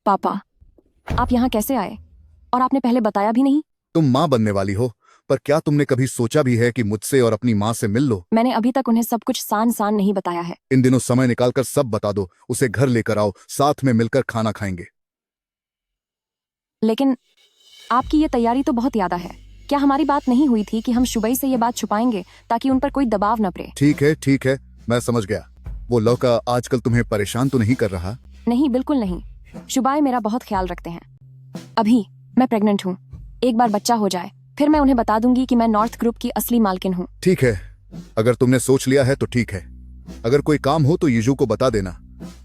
पापा, आप यहाँ कैसे आए? और आपने पहले बताया भी नहीं। तुम माँ बनने वाली हो, पर क्या तुमने कभी सोचा भी है कि मुझसे और अपनी माँ से मिल लो? मैंने अभी तक उन्हें सब कुछ सान सान नहीं बताया है। इन दिनों समय निकालकर सब बता दो, उसे घर लेकर आओ, साथ में मिलकर खाना खाएंगे। लेकिन आपकी ये तैयारी तो बहुत ज्यादा है। क्या हमारी बात नहीं हुई थी कि हम शुबई से ये बात छुपाएंगे ताकि उन पर कोई दबाव न पड़े? ठीक है, मैं समझ गया। वो लौका आजकल तुम्हें परेशान तो नहीं कर रहा? नहीं, बिल्कुल नहीं। शुबाई मेरा बहुत ख्याल रखते हैं। अभी मैं प्रेग्नेंट हूँ। एक बार बच्चा हो जाए फिर मैं उन्हें बता दूंगी कि मैं नॉर्थ ग्रुप की असली मालकिन हूँ। ठीक है, अगर तुमने सोच लिया है तो ठीक है। अगर कोई काम हो तो यीजू को बता देना।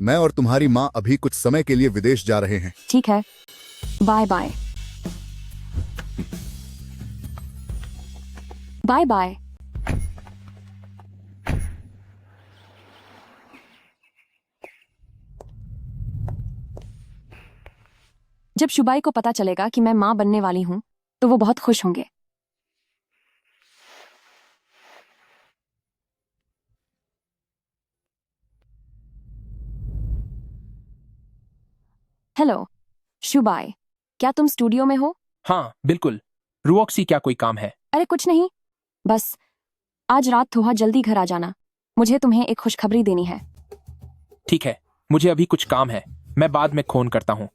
मैं और तुम्हारी माँ अभी कुछ समय के लिए विदेश जा रहे हैं। ठीक है, बाय बाय। Bye bye. जब शुबाई को पता चलेगा कि मैं माँ बनने वाली हूँ तो वो बहुत खुश होंगे। हेलो शुबाई, क्या तुम स्टूडियो में हो? हाँ बिल्कुल। रुओक्सी, क्या कोई काम है? अरे कुछ नहीं, बस आज रात थोड़ा जल्दी घर आ जाना। मुझे तुम्हें एक खुशखबरी देनी है। ठीक है, मुझे अभी कुछ काम है, मैं बाद में फोन करता हूँ।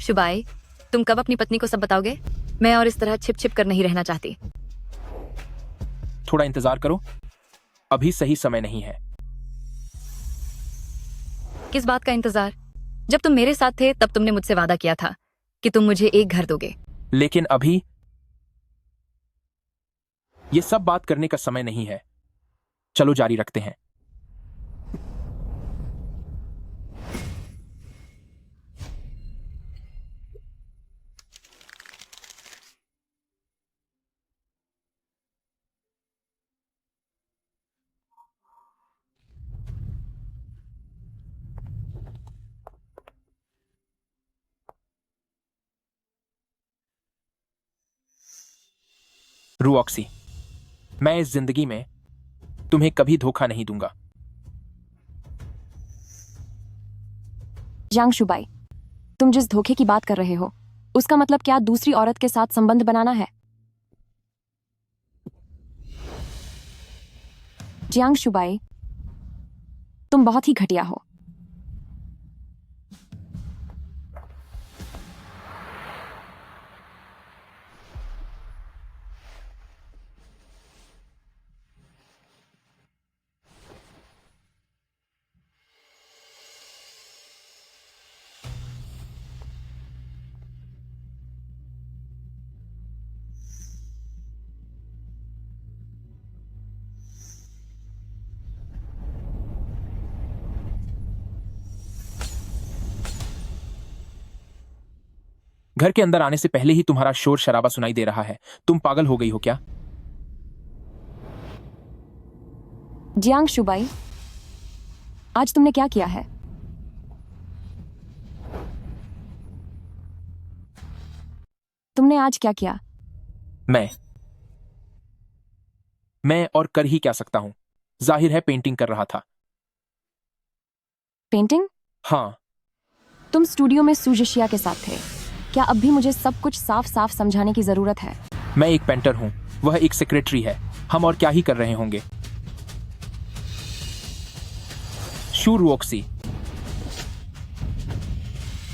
शुबाई, तुम कब अपनी पत्नी को सब बताओगे? मैं और इस तरह छिप छिप कर नहीं रहना चाहती। थोड़ा इंतजार करो, अभी सही समय नहीं है। किस बात का इंतजार? जब तुम मेरे साथ थे तब तुमने मुझसे वादा किया था कि तुम मुझे एक घर दोगे। लेकिन अभी ये सब बात करने का समय नहीं है। चलो जारी रखते हैं। रुओक्सी, मैं इस जिंदगी में तुम्हें कभी धोखा नहीं दूंगा। जांग शुबाई, तुम जिस धोखे की बात कर रहे हो उसका मतलब क्या दूसरी औरत के साथ संबंध बनाना है? जियांग शुबाई, तुम बहुत ही घटिया हो। घर के अंदर आने से पहले ही तुम्हारा शोर शराबा सुनाई दे रहा है। तुम पागल हो गई हो क्या? जियांग शुबाई, आज तुमने क्या किया है? तुमने आज क्या किया? मैं और कर ही क्या सकता हूं? जाहिर है पेंटिंग कर रहा था। पेंटिंग? हाँ। तुम स्टूडियो में सुजिशिया के साथ थे। क्या अब भी मुझे सब कुछ साफ साफ समझाने की जरूरत है? मैं एक पेंटर हूं, वह एक सेक्रेटरी है। हम और क्या ही कर रहे होंगे। शू रुओक्सी,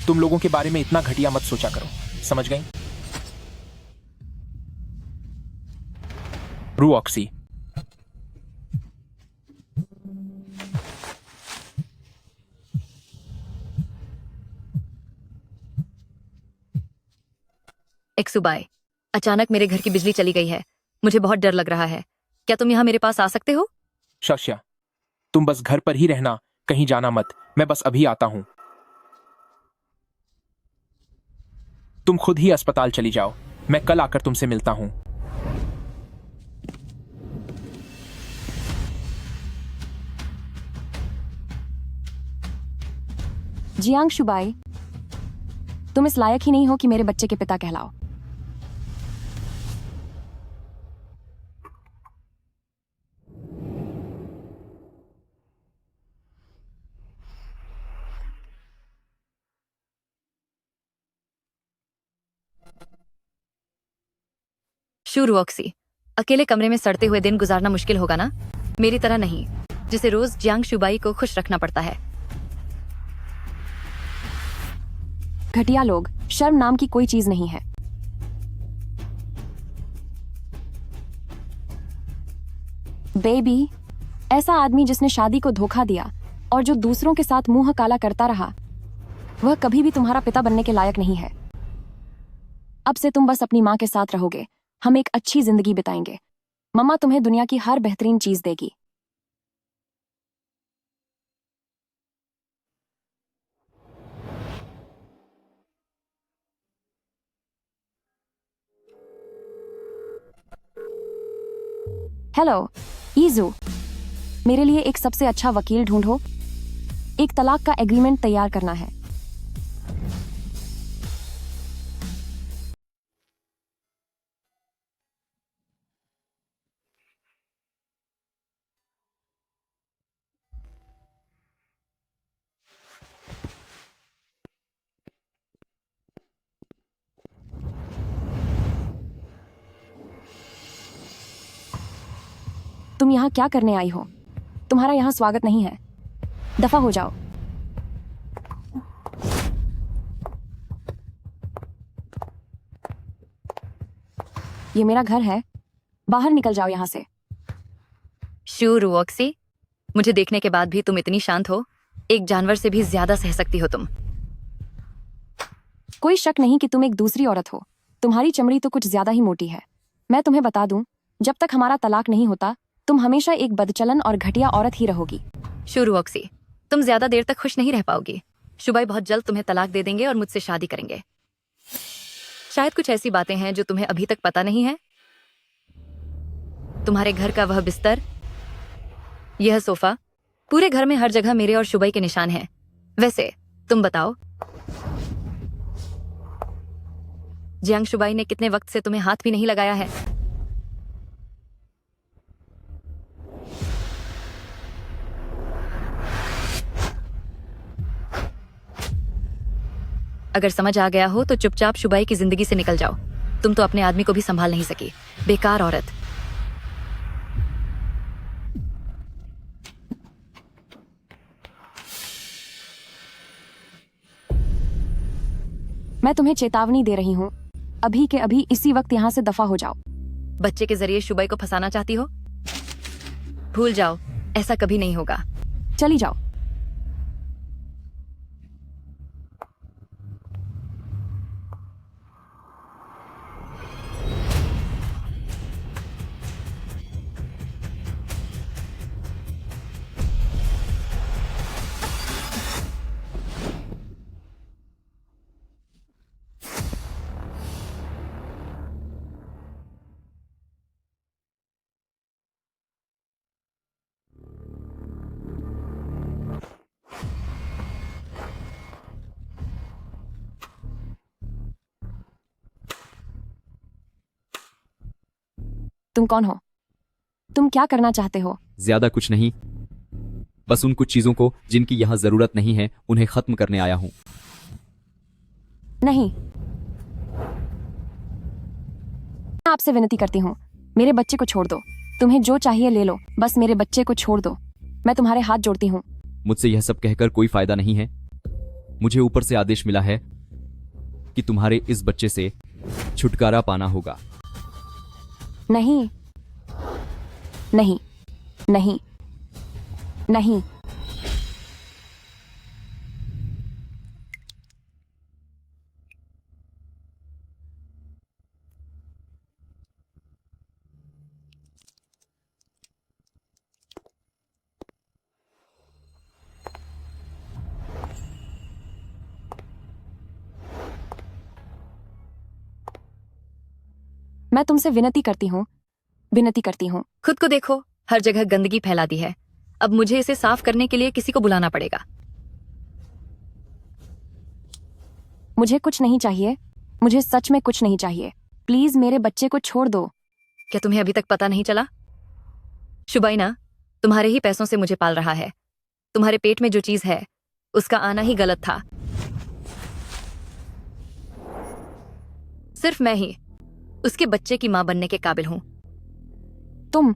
तुम लोगों के बारे में इतना घटिया मत सोचा करो, समझ गई? रुओक्सी, सुबाई, अचानक मेरे घर की बिजली चली गई है। मुझे बहुत डर लग रहा है। क्या तुम यहाँ मेरे पास आ सकते हो? शश्या, तुम बस घर पर ही रहना, कहीं जाना मत। मैं बस अभी आता हूं। तुम खुद ही अस्पताल चली जाओ। मैं कल आकर तुमसे मिलता हूं। जियांग शुबाई, तुम इस लायक ही नहीं हो कि मेरे बच्चे के पिता कहलाओ। शू रुओक्सी, अकेले कमरे में सड़ते हुए दिन गुजारना मुश्किल होगा ना? मेरी तरह नहीं, जिसे रोज जियांग शुबाई को खुश रखना पड़ता है। घटिया लोग, शर्म नाम की कोई चीज नहीं है। बेबी, ऐसा आदमी जिसने शादी को धोखा दिया और जो दूसरों के साथ मुंह काला करता रहा, वह कभी भी तुम्हारा पिता बनने के लायक नहीं है। अब से तुम बस अपनी माँ के साथ रहोगे। हम एक अच्छी जिंदगी बिताएंगे। मम्मा तुम्हें दुनिया की हर बेहतरीन चीज देगी। हेलो ईजू, मेरे लिए एक सबसे अच्छा वकील ढूंढो। एक तलाक का एग्रीमेंट तैयार करना है। तुम यहाँ क्या करने आई हो? तुम्हारा यहाँ स्वागत नहीं है। दफा हो जाओ। ये मेरा घर है। बाहर निकल जाओ यहाँ से। शू रुओक्सी, मुझे देखने के बाद भी तुम इतनी शांत हो। एक जानवर से भी ज्यादा सह सकती हो तुम। कोई शक नहीं कि तुम एक दूसरी औरत हो। तुम्हारी चमड़ी तो कुछ ज्यादा ही मोटी है। मैं तुम्हें बता दूं, जब तक हमारा तलाक नहीं होता, तुम हमेशा एक बदचलन और घटिया औरत ही रहोगी। शू रुओक्सी, तुम ज्यादा देर तक खुश नहीं रह पाओगी। शुबाई बहुत जल्द तुम्हें तलाक दे देंगे और मुझसे शादी करेंगे। शायद कुछ ऐसी बातें हैं जो तुम्हें अभी तक पता नहीं है। तुम्हारे घर का वह बिस्तर, यह सोफा, पूरे घर में हर जगह मेरे और शुबाई के निशान हैं। वैसे तुम बताओ, जियांग शुबाई ने कितने वक्त से तुम्हें हाथ भी नहीं लगाया है? अगर समझ आ गया हो तो चुपचाप शुबाई की जिंदगी से निकल जाओ। तुम तो अपने आदमी को भी संभाल नहीं सकी, बेकार औरत। मैं तुम्हें चेतावनी दे रही हूँ, अभी के अभी इसी वक्त यहाँ से दफा हो जाओ। बच्चे के जरिए शुबाई को फंसाना चाहती हो? भूल जाओ, ऐसा कभी नहीं होगा। चली जाओ। तुम कौन हो? तुम क्या करना चाहते हो? ज्यादा कुछ नहीं, बस उन कुछ चीजों को जिनकी यहाँ जरूरत नहीं है उन्हें खत्म करने आया हूँ। नहीं, मैं आपसे विनती करती हूँ, मेरे बच्चे को छोड़ दो। तुम्हें जो चाहिए ले लो, बस मेरे बच्चे को छोड़ दो। मैं तुम्हारे हाथ जोड़ती हूँ। मुझसे यह सब कहकर कोई फायदा नहीं है। मुझे ऊपर से आदेश मिला है कि तुम्हारे इस बच्चे से छुटकारा पाना होगा। नहीं नहीं नहीं नहीं। मैं तुमसे विनती करती हूँ। खुद को देखो, हर जगह गंदगी फैला दी है। अब मुझे इसे साफ करने के लिए किसी को बुलाना पड़ेगा। मुझे कुछ नहीं चाहिए, मुझे सच में कुछ नहीं चाहिए। प्लीज मेरे बच्चे को छोड़ दो। क्या तुम्हें अभी तक पता नहीं चला? शुबाइना तुम्हारे ही पैसों से मुझे पाल रहा है। तुम्हारे पेट में जो चीज है उसका आना ही गलत था। सिर्फ मैं ही उसके बच्चे की मां बनने के काबिल हूं। तुम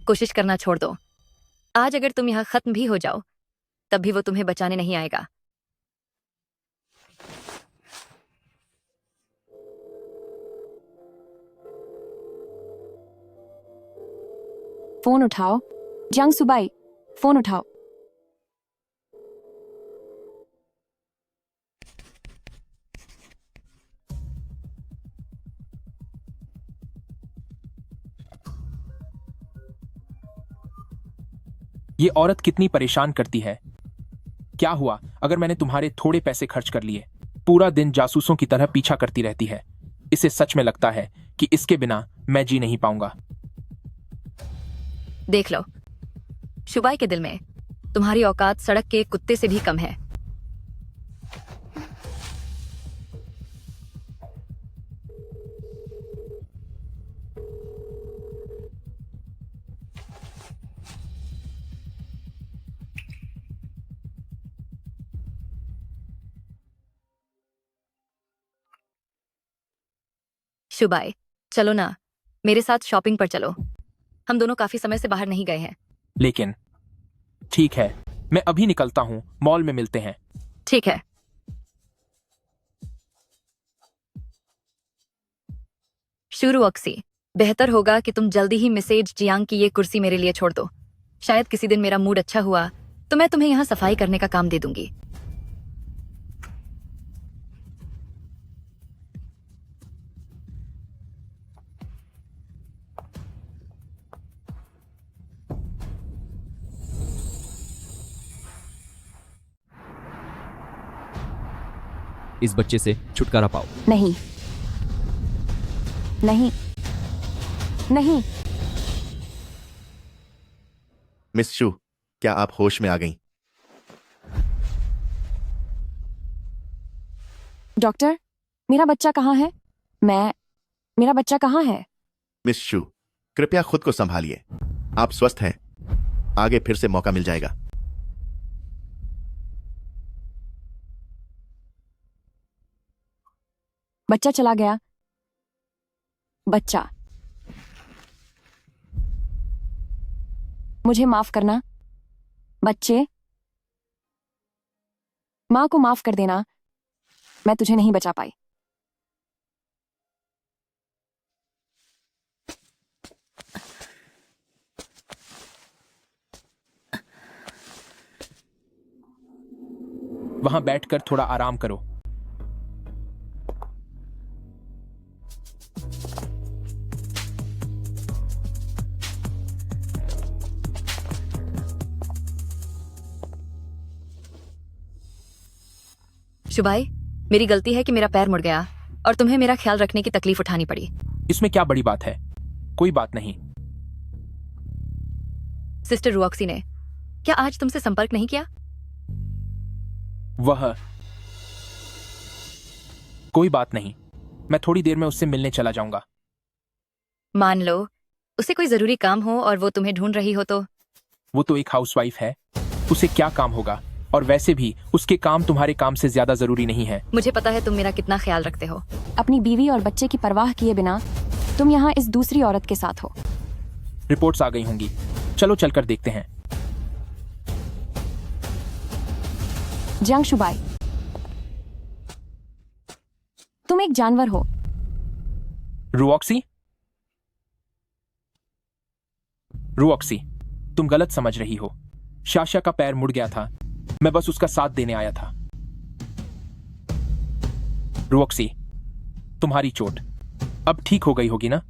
कोशिश करना छोड़ दो। आज अगर तुम यहां खत्म भी हो जाओ तब भी वो तुम्हें बचाने नहीं आएगा। फोन उठाओ। जियांग सुबाई, फोन उठाओ। ये औरत कितनी परेशान करती है। क्या हुआ अगर मैंने तुम्हारे थोड़े पैसे खर्च कर लिए? पूरा दिन जासूसों की तरह पीछा करती रहती है। इसे सच में लगता है कि इसके बिना मैं जी नहीं पाऊंगा। देख लो, शुबाई के दिल में तुम्हारी औकात सड़क के एक कुत्ते से भी कम है। शुबाई, चलो ना, मेरे साथ शॉपिंग पर चलो। हम दोनों काफी समय से बाहर नहीं गए हैं। लेकिन ठीक है, मैं अभी निकलता हूं, मॉल में मिलते हैं। ठीक है। शुरू अक्सी, बेहतर होगा कि तुम जल्दी ही मिसेज जियांग की ये कुर्सी मेरे लिए छोड़ दो। शायद किसी दिन मेरा मूड अच्छा हुआ तो मैं तुम्हें यहाँ सफाई करने का काम दे दूंगी। इस बच्चे से छुटकारा पाओ। नहीं, नहीं, नहीं। मिस शू, क्या आप होश में आ गईं? डॉक्टर, मेरा बच्चा कहाँ है? मेरा बच्चा कहाँ है? मिस शू, कृपया खुद को संभालिए। आप स्वस्थ हैं। आगे फिर से मौका मिल जाएगा। बच्चा चला गया। बच्चा, मुझे माफ करना। बच्चे, मां को माफ कर देना। मैं तुझे नहीं बचा पाई। वहां बैठकर थोड़ा आराम करो। शुबाई, मेरी गलती है कि मेरा पैर मुड़ गया और तुम्हें मेरा ख्याल रखने की तकलीफ उठानी पड़ी। इसमें क्या बड़ी बात है? कोई बात नहीं। सिस्टर रुऑक्सी ने क्या आज तुमसे संपर्क नहीं किया? वह कोई बात नहीं, मैं थोड़ी देर में उससे मिलने चला जाऊंगा। मान लो उसे कोई जरूरी काम हो और वो तुम्हें ढूंढ रही हो तो? वो तो एक हाउसवाइफ है, उसे क्या काम होगा? और वैसे भी उसके काम तुम्हारे काम से ज्यादा जरूरी नहीं है। मुझे पता है तुम मेरा कितना ख्याल रखते हो। अपनी बीवी और बच्चे की परवाह किए बिना तुम यहाँ इस दूसरी औरत के साथ हो। रिपोर्ट्स आ गई होंगी, चलो चलकर देखते हैं। जियांग शुबाई, तुम एक जानवर हो। रुऑक्सी, रुऑक्सी, तुम गलत समझ रही हो। शाशा का पैर मुड़ गया था, मैं बस उसका साथ देने आया था। रुऑक्सी, तुम्हारी चोट अब ठीक हो गई होगी ना?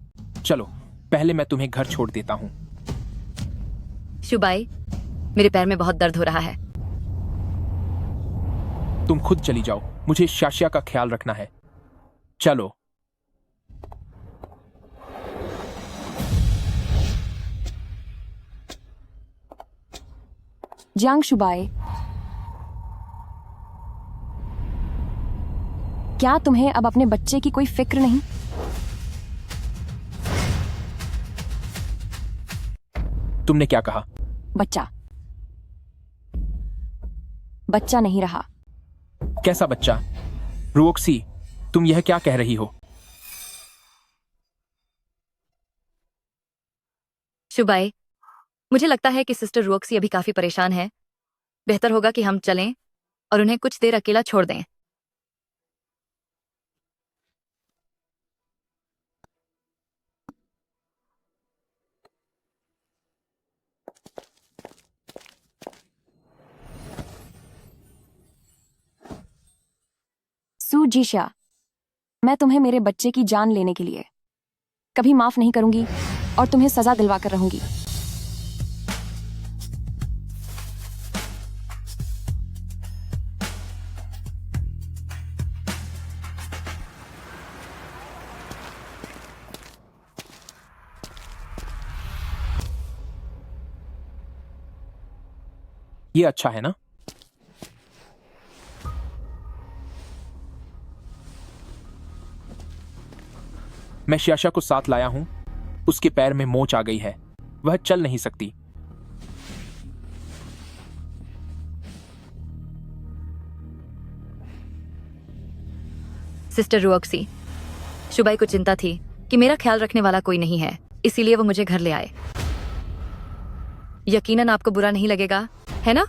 चलो पहले मैं तुम्हें घर छोड़ देता हूं। शुबाई, मेरे पैर में बहुत दर्द हो रहा है। तुम खुद चली जाओ, मुझे शाशिया का ख्याल रखना है। चलो। जियांग शुबाई, क्या तुम्हें अब अपने बच्चे की कोई फिक्र नहीं? तुमने क्या कहा? बच्चा बच्चा नहीं रहा। कैसा बच्चा? रुओक्सी, तुम यह क्या कह रही हो? शुबाई, मुझे लगता है कि सिस्टर रोक्सी अभी काफी परेशान है। बेहतर होगा कि हम चलें और उन्हें कुछ देर अकेला छोड़ दें। सू जीशा, मैं तुम्हें मेरे बच्चे की जान लेने के लिए कभी माफ नहीं करूंगी और तुम्हें सजा दिलवा कर रहूंगी। ये अच्छा है ना? मैं शाशा को साथ लाया हूं। उसके पैर में मोच आ गई है, वह चल नहीं सकती। सिस्टर रोक्सी, शुबाई को चिंता थी कि मेरा ख्याल रखने वाला कोई नहीं है, इसीलिए वो मुझे घर ले आए। यकीनन आपको बुरा नहीं लगेगा, है ना?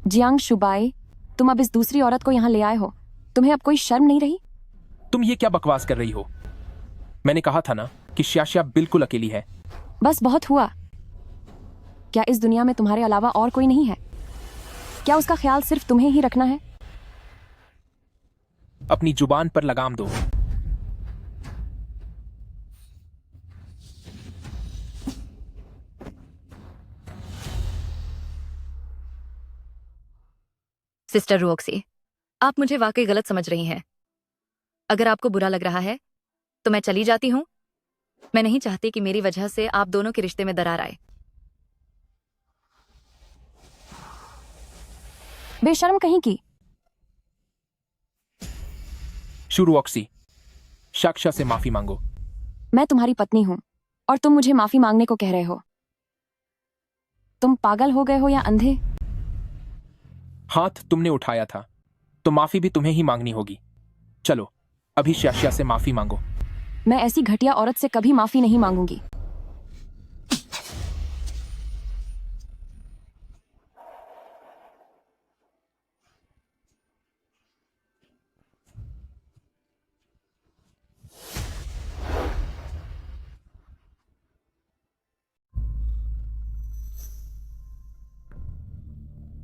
जियांग शुबाई, तुम अब इस दूसरी औरत को यहाँ ले आए हो, तुम्हें अब कोई शर्म नहीं रही? तुम ये क्या बकवास कर रही हो? मैंने कहा था ना कि शाशिया बिल्कुल अकेली है। बस बहुत हुआ। क्या इस दुनिया में तुम्हारे अलावा और कोई नहीं है? क्या उसका ख्याल सिर्फ तुम्हें ही रखना है? अपनी जुबान पर लगाम दो। सिस्टर रोक्सी, आप मुझे वाकई गलत समझ रही हैं। अगर आपको बुरा लग रहा है तो मैं चली जाती हूँ। मैं नहीं चाहती कि मेरी वजह से आप दोनों के रिश्ते में दरार आए। बेशर्म कहीं की। शुरू ऑक्सी, शाक्षा से माफी मांगो। मैं तुम्हारी पत्नी हूं और तुम मुझे माफी मांगने को कह रहे हो? तुम पागल हो गए हो या अंधे? हाथ तुमने उठाया था तो माफी भी तुम्हें ही मांगनी होगी। चलो अभी शाशिया से माफी मांगो। मैं ऐसी घटिया औरत से कभी माफी नहीं मांगूंगी।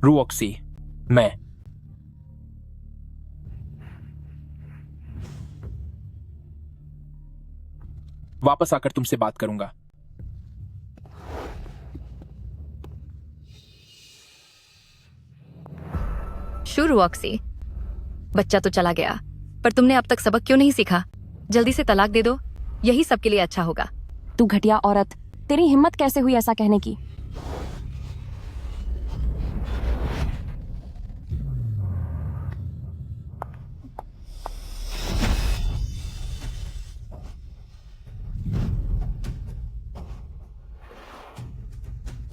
रुओक्सी, मैं वापस आकर तुमसे बात करूंगा। शुरू ऑक्सी, बच्चा तो चला गया, पर तुमने अब तक सबक क्यों नहीं सीखा? जल्दी से तलाक दे दो, यही सबके लिए अच्छा होगा। तू घटिया औरत, तेरी हिम्मत कैसे हुई ऐसा कहने की?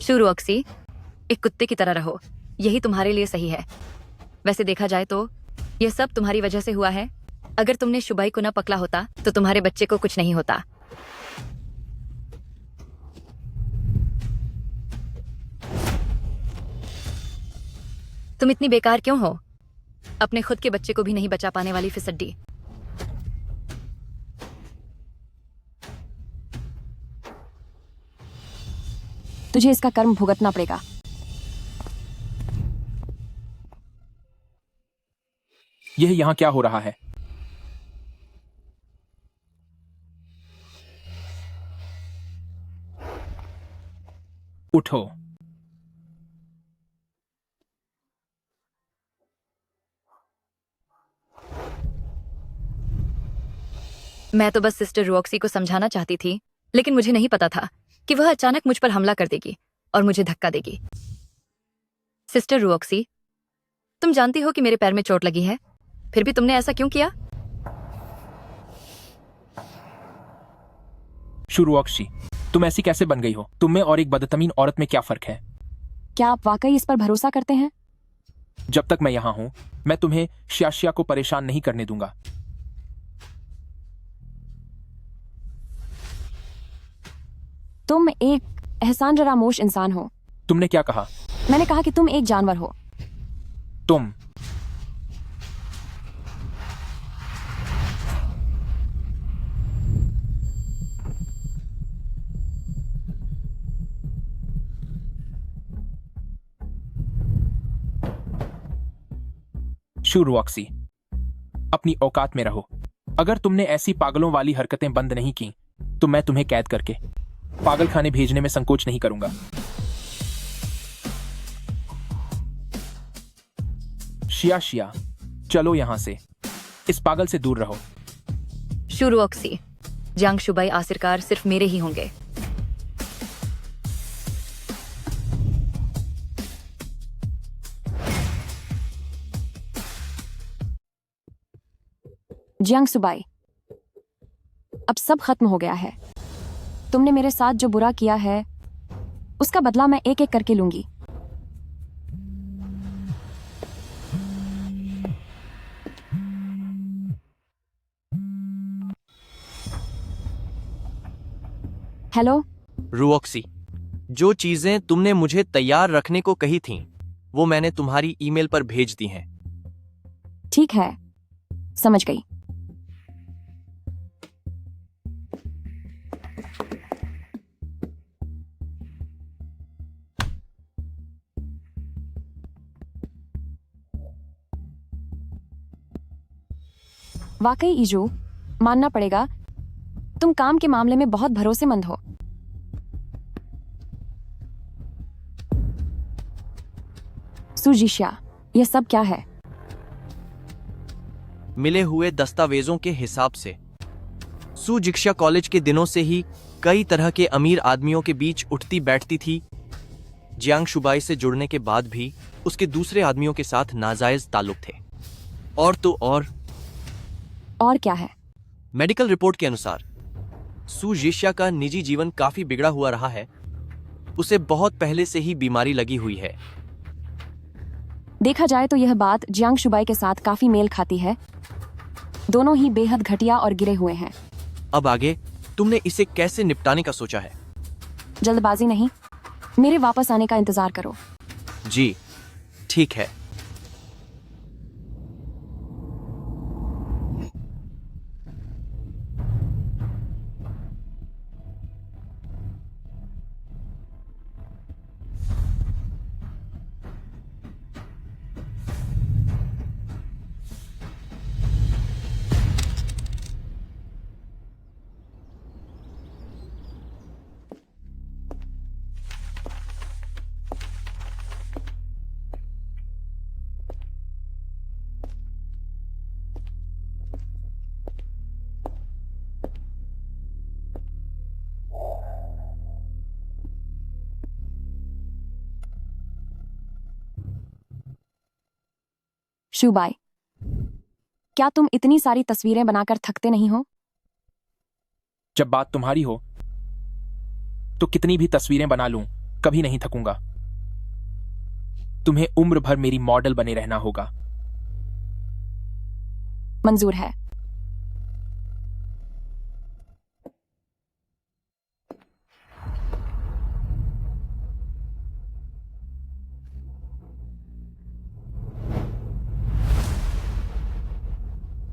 शुरू ऑक्सी, एक कुत्ते की तरह रहो, यही तुम्हारे लिए सही है। वैसे देखा जाए तो यह सब तुम्हारी वजह से हुआ है। अगर तुमने शुबाई को न पकड़ा होता तो तुम्हारे बच्चे को कुछ नहीं होता। तुम इतनी बेकार क्यों हो? अपने खुद के बच्चे को भी नहीं बचा पाने वाली फिसड्डी। तुझे इसका कर्म भुगतना पड़ेगा। यह यहां क्या हो रहा है? उठो। मैं तो बस सिस्टर रुओक्सी को समझाना चाहती थी, लेकिन मुझे नहीं पता था कि वह अचानक मुझ पर हमला कर देगी और मुझे धक्का देगी। सिस्टर रुओक्सी, तुम जानती हो कि मेरे पैर में चोट लगी है, फिर भी तुमने ऐसा क्यों किया? शुरुआक्षी, तुम ऐसी कैसे बन गई हो? तुम में और एक बदतमीन औरत में क्या फर्क है? क्या आप वाकई इस पर भरोसा करते हैं? जब तक मैं यहां हूं, मैं तुम्हें शियाशिया को परेशान नहीं करने दूंगा। तुम एक एहसान जरामोश इंसान हो। तुमने क्या कहा? मैंने कहा कि तुम एक जानवर हो। तुम शुरुआक्षी, अपनी औकात में रहो। अगर तुमने ऐसी पागलों वाली हरकतें बंद नहीं की तो मैं तुम्हें कैद करके पागल खाने भेजने में संकोच नहीं करूंगा। शिया, चलो यहां से, इस पागल से दूर रहो। शुरुओक्सी, जियांग शुबाई आखिरकार सिर्फ मेरे ही होंगे। जियांग सुबाई, अब सब खत्म हो गया है। तुमने मेरे साथ जो बुरा किया है उसका बदला मैं एक एक करके लूंगी। हेलो रुओक्सी, जो चीजें तुमने मुझे तैयार रखने को कही थीं, वो मैंने तुम्हारी ईमेल पर भेज दी हैं। ठीक है, समझ गई। वाकई ईजू, मानना पड़ेगा, तुम काम के मामले में बहुत भरोसेमंद हो। सुजीशिया, यह सब क्या है? मिले हुए दस्तावेजों के हिसाब से सुजिक्षा कॉलेज के दिनों से ही कई तरह के अमीर आदमियों के बीच उठती बैठती थी। जियांग शुबाई से जुड़ने के बाद भी उसके दूसरे आदमियों के साथ नाजायज ताल्लुक थे। और तो और क्या है? मेडिकल रिपोर्ट के अनुसार सुजिक्षा का निजी जीवन काफी बिगड़ा हुआ रहा है। उसे बहुत पहले से ही बीमारी लगी हुई है। देखा जाए तो यह बात जियांग शुबाई के साथ काफी मेल खाती है। दोनों ही बेहद घटिया और गिरे हुए हैं। अब आगे तुमने इसे कैसे निपटाने का सोचा है? जल्दबाजी नहीं, मेरे वापस आने का इंतजार करो। जी ठीक है। शुबाई, क्या तुम इतनी सारी तस्वीरें बनाकर थकते नहीं हो? जब बात तुम्हारी हो तो कितनी भी तस्वीरें बना लूं, कभी नहीं थकूंगा। तुम्हें उम्र भर मेरी मॉडल बने रहना होगा। मंजूर है।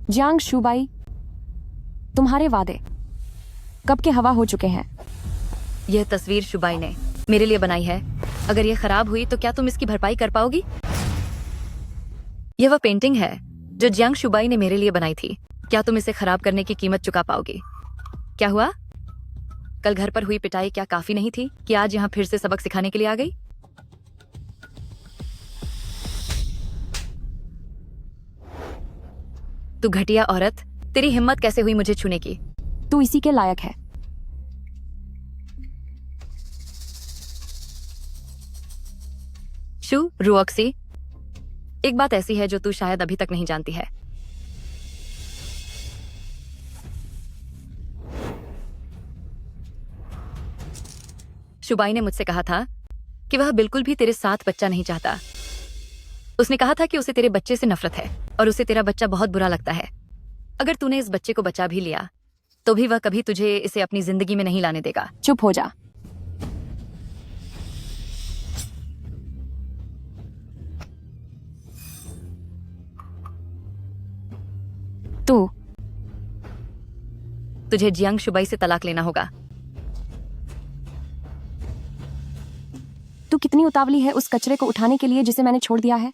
जियांग शुबाई, तुम्हारे वादे कब के हवा हो चुके हैं। यह तस्वीर शुबाई ने मेरे लिए बनाई है। अगर यह खराब हुई तो क्या तुम इसकी भरपाई कर पाओगी? यह वह पेंटिंग है जो जियांग शुबाई ने मेरे लिए बनाई थी। क्या तुम इसे खराब करने की कीमत चुका पाओगी? क्या हुआ? कल घर पर हुई पिटाई क्या काफी नहीं थी कि आज यहाँ फिर से सबक सिखाने के लिए आ गई? तू घटिया औरत, तेरी हिम्मत कैसे हुई मुझे छूने की? तू इसी के लायक है। शू रुओक्सी, एक बात ऐसी है जो तू शायद अभी तक नहीं जानती है। शुबाई ने मुझसे कहा था कि वह बिल्कुल भी तेरे साथ बच्चा नहीं चाहता। उसने कहा था कि उसे तेरे बच्चे से नफरत है और उसे तेरा बच्चा बहुत बुरा लगता है। अगर तूने इस बच्चे को बचा भी लिया तो भी वह कभी तुझे इसे अपनी जिंदगी में नहीं लाने देगा। चुप हो जा। तू तुझे जियांग शुबाई से तलाक लेना होगा। तू कितनी उतावली है उस कचरे को उठाने के लिए जिसे मैंने छोड़ दिया है।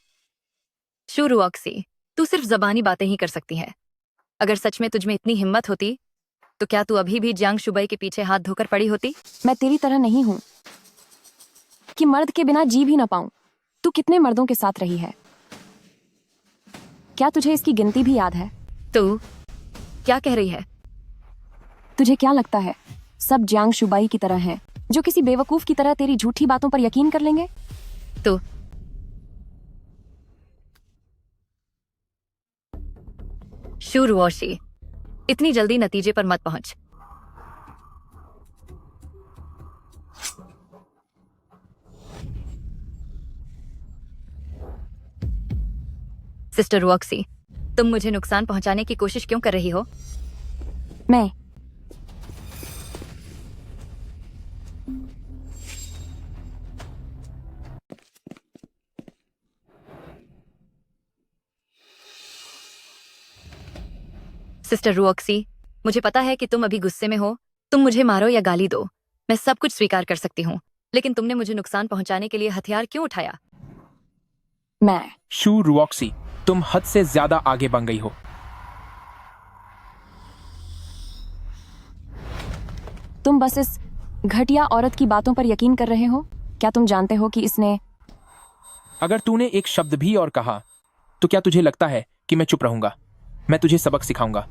शू रुओक्सी, तू सिर्फ जबानी बातें ही कर सकती है। अगर सच में तुझमें इतनी हिम्मत होती तो क्या तू अभी भी जियांग शुबाई के पीछे हाथ धोकर पड़ी होती? मैं तेरी तरह नहीं हूं कि मर्द के बिना जी भी ना पाऊं। तू कितने मर्दों के साथ रही है? क्या तुझे इसकी गिनती भी याद है? तू क्या कह रही है? तुझे क्या लगता है सब जियांग शुबाई की तरह हैं, जो किसी बेवकूफ की तरह तेरी झूठी बातों पर यकीन कर लेंगे? तू शू रुओशी, इतनी जल्दी नतीजे पर मत पहुंच। सिस्टर रुओक्सी, तुम मुझे नुकसान पहुंचाने की कोशिश क्यों कर रही हो? मैं सिस्टर रुओक्सी, मुझे पता है कि तुम अभी गुस्से में हो। तुम मुझे मारो या गाली दो, मैं सब कुछ स्वीकार कर सकती हूँ, लेकिन तुमने मुझे नुकसान पहुंचाने के लिए हथियार क्यों उठाया? मैं शू रुओक्सी, तुम हद से ज्यादा आगे बढ़ गई हो। तुम बस इस घटिया औरत की बातों पर यकीन कर रहे हो। क्या तुम जानते हो कि इसने अगर तूने एक शब्द भी और कहा तो क्या तुझे लगता है कि मैं चुप रहूंगा? मैं तुझे सबक सिखाऊंगा।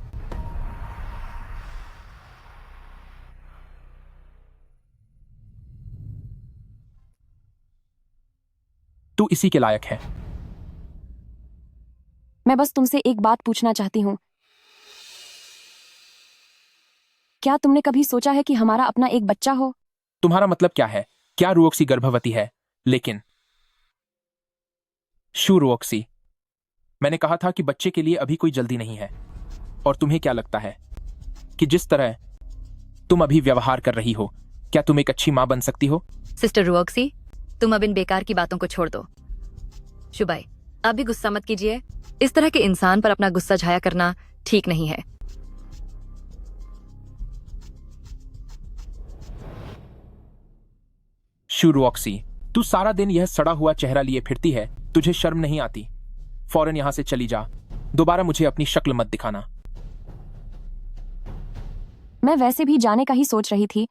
तू इसी के लायक है। मैं बस तुमसे एक बात पूछना चाहती हूँ। क्या तुमने कभी सोचा है कि हमारा अपना एक बच्चा हो? तुम्हारा मतलब क्या है? क्या रुओक्सी गर्भवती है? लेकिन शू रुओक्सी, मैंने कहा था कि बच्चे के लिए अभी कोई जल्दी नहीं है। और तुम्हें क्या लगता है कि जिस तरह तुम अभी व्यवहार कर रही हो, क्या तुम एक अच्छी मां बन सकती हो? सिस्टर रुओक्सी, तुम अब इन बेकार की बातों को छोड़ दो। शुबाई, आप भी गुस्सा मत कीजिए। इस तरह के इंसान पर अपना गुस्सा झाया करना ठीक नहीं है। शू रुओक्सी, तू सारा दिन यह सड़ा हुआ चेहरा लिए फिरती है, तुझे शर्म नहीं आती? फौरन यहां से चली जा। दोबारा मुझे अपनी शक्ल मत दिखाना। मैं वैसे भी जाने का ही सोच रही थी।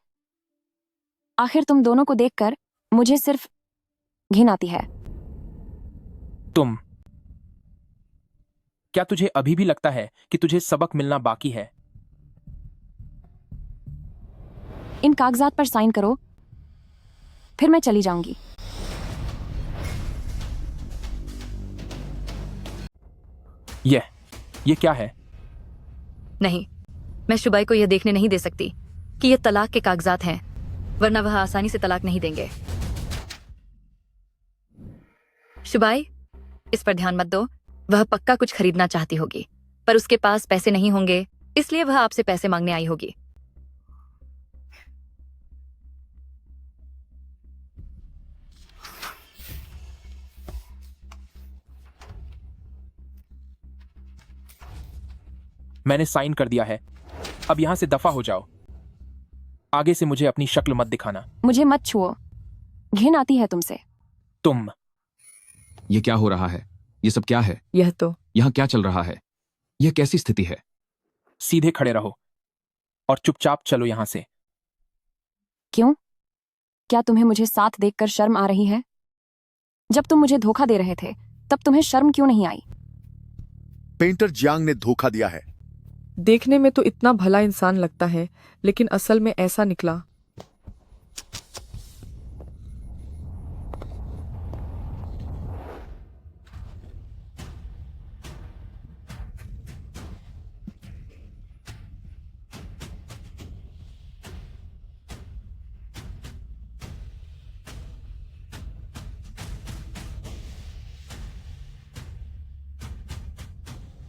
आखिर तुम दोनों को देखकर मुझे सिर्फ घिन आती है। तुम क्या तुझे अभी भी लगता है कि तुझे सबक मिलना बाकी है? इन कागजात पर साइन करो, फिर मैं चली जाऊंगी। ये क्या है? नहीं, मैं शुबाई को यह देखने नहीं दे सकती कि ये तलाक के कागजात हैं, वरना वह आसानी से तलाक नहीं देंगे। शुबाई, इस पर ध्यान मत दो। वह पक्का कुछ खरीदना चाहती होगी, पर उसके पास पैसे नहीं होंगे, इसलिए वह आपसे पैसे मांगने आई होगी। मैंने साइन कर दिया है, अब यहां से दफा हो जाओ। आगे से मुझे अपनी शक्ल मत दिखाना। मुझे मत छुओ, घिन आती है तुमसे। तुम ये क्या हो रहा है? ये सब क्या है? यह तो यहाँ क्या चल रहा है? यह कैसी स्थिति है? सीधे खड़े रहो और चुपचाप चलो यहां से। क्यों? क्या तुम्हें मुझे साथ देखकर शर्म आ रही है? जब तुम मुझे धोखा दे रहे थे तब तुम्हें शर्म क्यों नहीं आई? पेंटर जियांग ने धोखा दिया है। देखने में तो इतना भला इंसान लगता है, लेकिन असल में ऐसा निकला।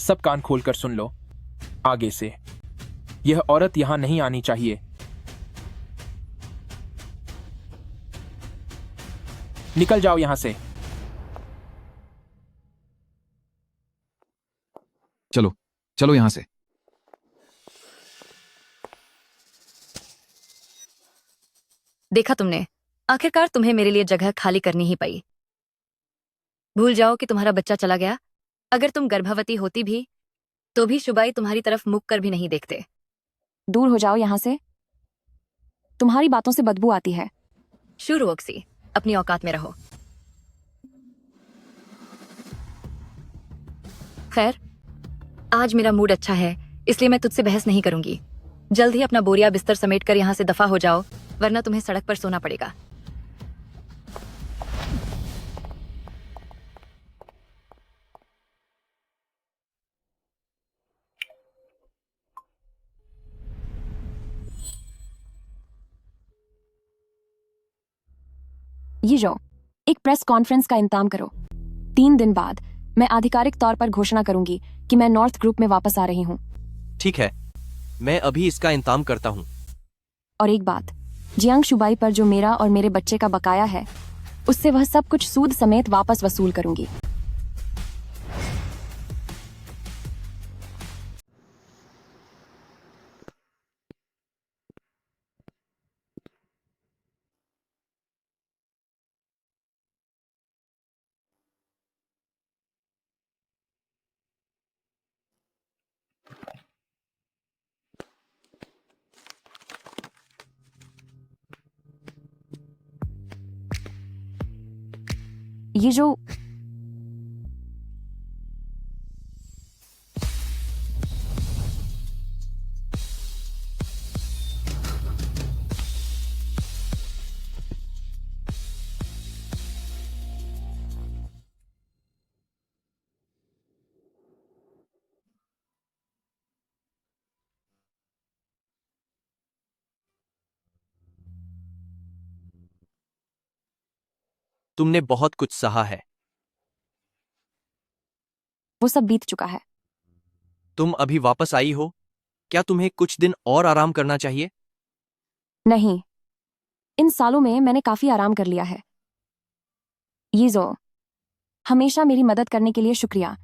सब कान खोलकर सुन लो। आगे से यह औरत यहां नहीं आनी चाहिए। निकल जाओ यहां से। चलो चलो यहां से। देखा तुमने, आखिरकार तुम्हें मेरे लिए जगह खाली करनी ही पड़ी। भूल जाओ कि तुम्हारा बच्चा चला गया। अगर तुम गर्भवती होती भी तो भी शुबाई तुम्हारी तरफ मुख कर भी नहीं देखते। दूर हो जाओ यहां से, तुम्हारी बातों से बदबू आती है। शुरू ऑक्सी, अपनी औकात में रहो। खैर, आज मेरा मूड अच्छा है, इसलिए मैं तुझसे बहस नहीं करूंगी। जल्द ही अपना बोरिया बिस्तर समेट कर यहाँ से दफा हो जाओ, वरना तुम्हें सड़क पर सोना पड़ेगा। ये जो एक प्रेस कॉन्फ्रेंस का इंतजाम करो। 3 दिन बाद मैं आधिकारिक तौर पर घोषणा करूंगी कि मैं नॉर्थ ग्रुप में वापस आ रही हूँ। ठीक है, मैं अभी इसका इंतजाम करता हूँ। और एक बात, जियांग शुबाई पर जो मेरा और मेरे बच्चे का बकाया है, उससे वह सब कुछ सूद समेत वापस वसूल करूंगी। ये जो तुमने बहुत कुछ सहा है। वो सब बीत चुका है। तुम अभी वापस आई हो, क्या तुम्हें कुछ दिन और आराम करना चाहिए? नहीं, इन सालों में मैंने काफी आराम कर लिया है। ये जो हमेशा मेरी मदद करने के लिए शुक्रिया।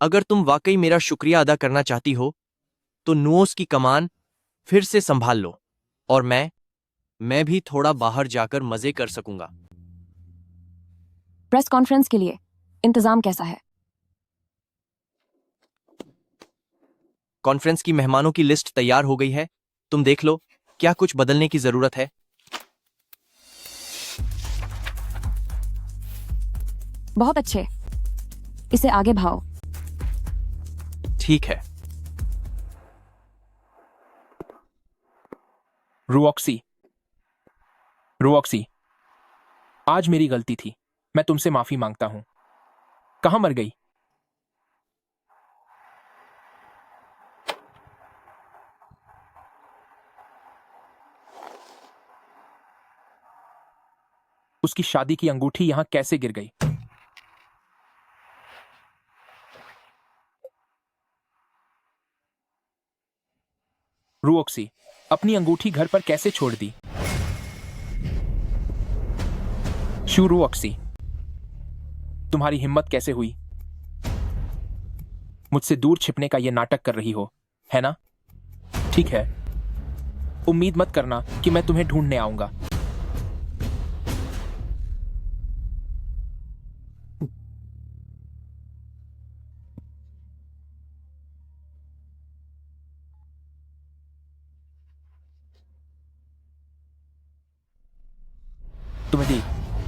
अगर तुम वाकई मेरा शुक्रिया अदा करना चाहती हो तो नुओस की कमान फिर से संभाल लो, और मैं भी थोड़ा बाहर जाकर मजे कर सकूंगा। प्रेस कॉन्फ्रेंस के लिए इंतजाम कैसा है? कॉन्फ्रेंस की मेहमानों की लिस्ट तैयार हो गई है, तुम देख लो क्या कुछ बदलने की जरूरत है। बहुत अच्छे, इसे आगे भाओ। ठीक है। रुऑक्सी, आज मेरी गलती थी, मैं तुमसे माफी मांगता हूं। कहां मर गई? उसकी शादी की अंगूठी यहां कैसे गिर गई? रुऑक्सी, अपनी अंगूठी घर पर कैसे छोड़ दी? रुऑक्सी, तुम्हारी हिम्मत कैसे हुई? मुझसे दूर छिपने का यह नाटक कर रही हो, है ना? ठीक है, उम्मीद मत करना कि मैं तुम्हें ढूंढने आऊंगा।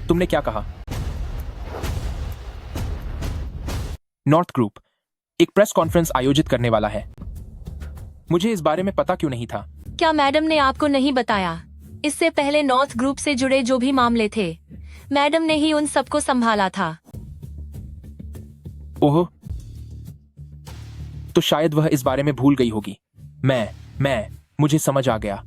तुमने क्या कहा? नॉर्थ ग्रुप, एक प्रेस कॉन्फ्रेंस आयोजित करने वाला है। मुझे इस बारे में पता क्यों नहीं था? क्या मैडम ने आपको नहीं बताया? इससे पहले नॉर्थ ग्रुप से जुड़े जो भी मामले थे, मैडम ने ही उन सबको संभाला था। ओह, तो शायद वह इस बारे में भूल गई होगी। मुझे समझ आ गया।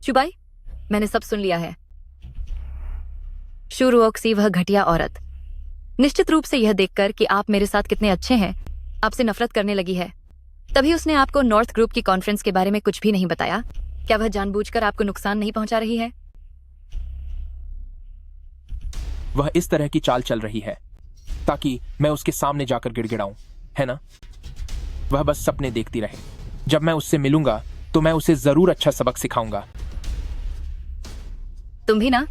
शुबाई, मैंने सब सुन लिया है। शुरुओक्सी वह घटिया औरत निश्चित रूप से यह देखकर कि आप मेरे साथ कितने अच्छे हैं, आपसे नफरत करने लगी है। तभी उसने आपको नॉर्थ ग्रुप की कॉन्फ्रेंस के बारे में कुछ भी नहीं बताया। क्या वह जानबूझकर आपको नुकसान नहीं पहुंचा रही है? वह इस तरह की चाल चल रही है ताकि मैं उसके सामने जाकर गिड़गिड़ाऊं, है ना? वह बस सपने देखती रहे। जब मैं उससे मिलूंगा तो मैं उसे जरूर अच्छा सबक सिखाऊंगा। तुम भी ना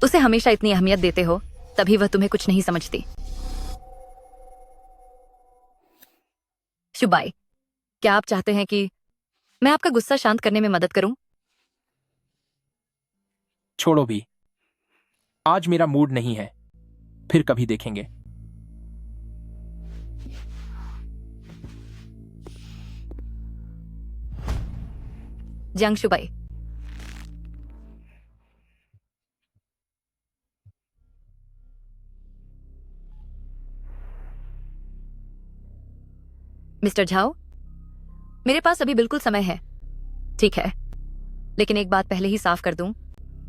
उसे हमेशा इतनी अहमियत देते हो, तभी वह तुम्हें कुछ नहीं समझती। शुबाई, क्या आप चाहते हैं कि मैं आपका गुस्सा शांत करने में मदद करूं? छोड़ो भी, आज मेरा मूड नहीं है, फिर कभी देखेंगे। जियांग शुबाई, मिस्टर झाओ, मेरे पास अभी बिल्कुल समय है। ठीक है, लेकिन एक बात पहले ही साफ कर दूं,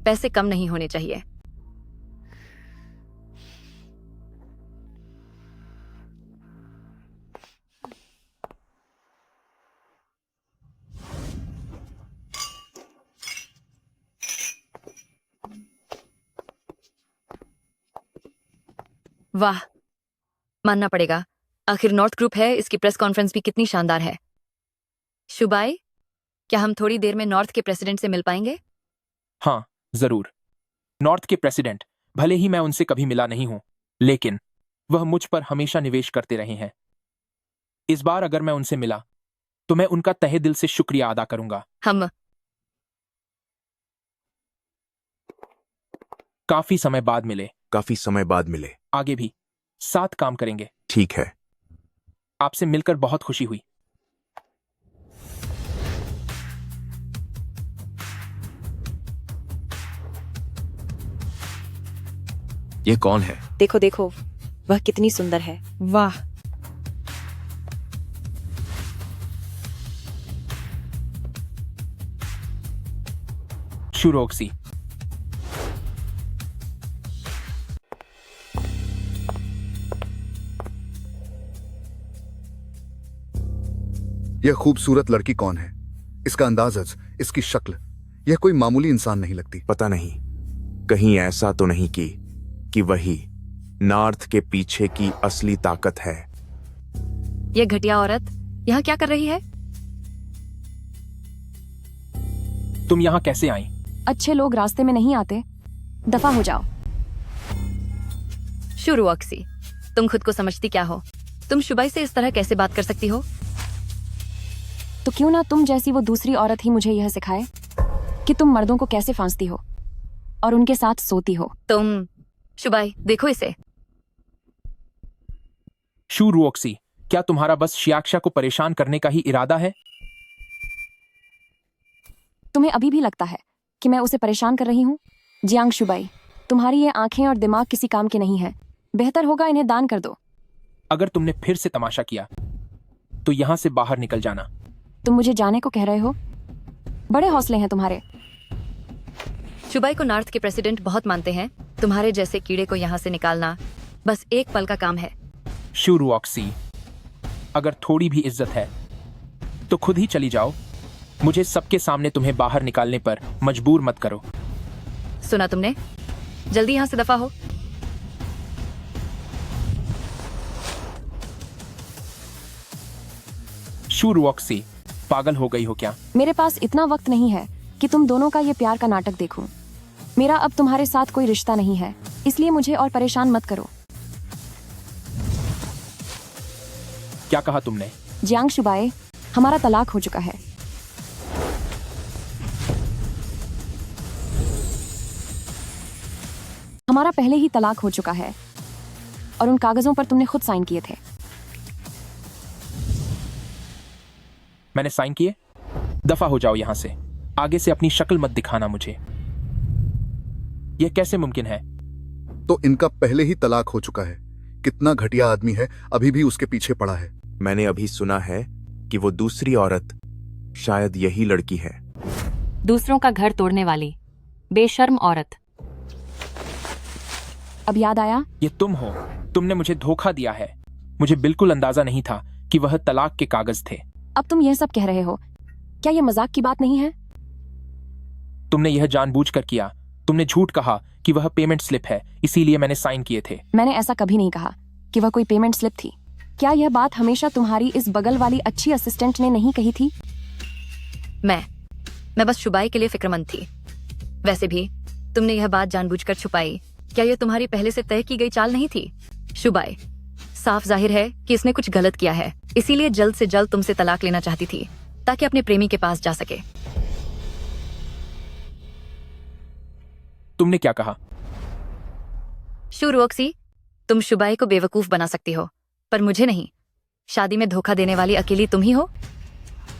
पैसे कम नहीं होने चाहिए। वाह, मानना पड़ेगा। आखिर नॉर्थ ग्रुप है, इसकी प्रेस कॉन्फ्रेंस भी कितनी शानदार है। शुबाई, क्या हम थोड़ी देर में नॉर्थ के प्रेसिडेंट से मिल पाएंगे? हाँ, जरूर। नॉर्थ के प्रेसिडेंट, भले ही मैं उनसे कभी मिला नहीं हूं, लेकिन वह मुझ पर हमेशा निवेश करते रहे हैं। इस बार अगर मैं उनसे मिला तो मैं उनका तहे दिल से शुक्रिया अदा करूंगा। हम काफी समय बाद मिले। काफी समय बाद मिले। आगे भी साथ काम करेंगे। ठीक है। आपसे मिलकर बहुत खुशी हुई। ये कौन है? देखो देखो, वह कितनी सुंदर है। वाह, शुरोक्सी, यह खूबसूरत लड़की कौन है? इसका अंदाज, इसकी शक्ल, यह कोई मामूली इंसान नहीं लगती। पता नहीं, कहीं ऐसा तो नहीं कि वही नॉर्थ के पीछे की असली ताकत है। यह घटिया औरत यहाँ क्या कर रही है? तुम यहाँ कैसे आई? अच्छे लोग रास्ते में नहीं आते, दफा हो जाओ। शुरुओक्सी, तुम खुद को समझती क्या हो? तुम शुबाई से इस तरह कैसे बात कर सकती हो? तो क्यों ना तुम जैसी वो दूसरी औरत ही मुझे यह सिखाए कि तुम मर्दों को कैसे फांसती हो और उनके साथ सोती हो। तुम शुबाई, देखो इसे। शुरुओक्सी, क्या तुम्हारा बस शियाक्षा को परेशान करने का ही इरादा है? तुम्हें अभी भी लगता है कि मैं उसे परेशान कर रही हूँ? जियांग शुबाई, तुम्हारी ये आंखें और दिमाग किसी काम के नहीं है। बेहतर होगा इन्हें दान कर दो। अगर तुमने फिर से तमाशा किया तो यहाँ से बाहर निकल जाना। तुम मुझे जाने को कह रहे हो? बड़े हौसले हैं तुम्हारे। शुबाई को नॉर्थ के प्रेसिडेंट बहुत मानते हैं। तुम्हारे जैसे कीड़े को यहाँ से निकालना बस एक पल का काम है। शुरुओक्सी, अगर थोड़ी भी इज्जत है तो खुद ही चली जाओ। मुझे सबके सामने तुम्हें बाहर निकालने पर मजबूर मत करो। सुना तुमने? जल्दी यहाँ से दफा हो। शुरुओक्सी, पागल हो गई हो क्या? मेरे पास इतना वक्त नहीं है कि तुम दोनों का ये प्यार का नाटक देखूं। मेरा अब तुम्हारे साथ कोई रिश्ता नहीं है, इसलिए मुझे और परेशान मत करो। क्या कहा तुमने? जियांग शुबाई, हमारा तलाक हो चुका है। तुम्हारा पहले ही तलाक हो चुका है और उन कागजों पर तुमने खुद साइन किए थे। मैंने साइन किए? दफा हो जाओ यहां से। आगे से अपनी शक्ल मत दिखाना मुझे। यह कैसे मुमकिन है? तो इनका पहले ही तलाक हो चुका है। कितना घटिया आदमी है, अभी भी उसके पीछे पड़ा है। मैंने अभी सुना है कि वो दूसरी औरत शायद यही लड़की है। दूसरों का घर तोड़ने वाली बेशर्म औरत। अब याद आया? ये तुम हो। तुमने मुझे धोखा दिया है। मुझे बिल्कुल अंदाजा नहीं था कि वह तलाक के कागज थे। अब तुम यह सब कह रहे हो, क्या यह मजाक की बात नहीं है? तुमने यह जानबूझकर किया। तुमने झूठ कहा कि वह पेमेंट स्लिप है, इसीलिए मैंने साइन किए थे। मैंने ऐसा कभी नहीं कहा कि वह कोई पेमेंट स्लिप थी। क्या यह बात हमेशा तुम्हारी इस बगल वाली अच्छी असिस्टेंट ने नहीं कही थी? मैं बस शुबाई के लिए फिक्रमंद थी। वैसे भी तुमने यह बात जानबूझकर छुपाई। क्या यह तुम्हारी पहले से तय की गई चाल नहीं थी? शुबाई, साफ जाहिर है कि इसने कुछ गलत किया है, इसीलिए जल्द से जल्द तुमसे तलाक लेना चाहती थी ताकि अपने प्रेमी के पास जा सके। तुमने क्या कहा? शू रुओक्सी, तुम शुबाई को बेवकूफ बना सकती हो, पर मुझे नहीं। शादी में धोखा देने वाली अकेली तुम ही हो,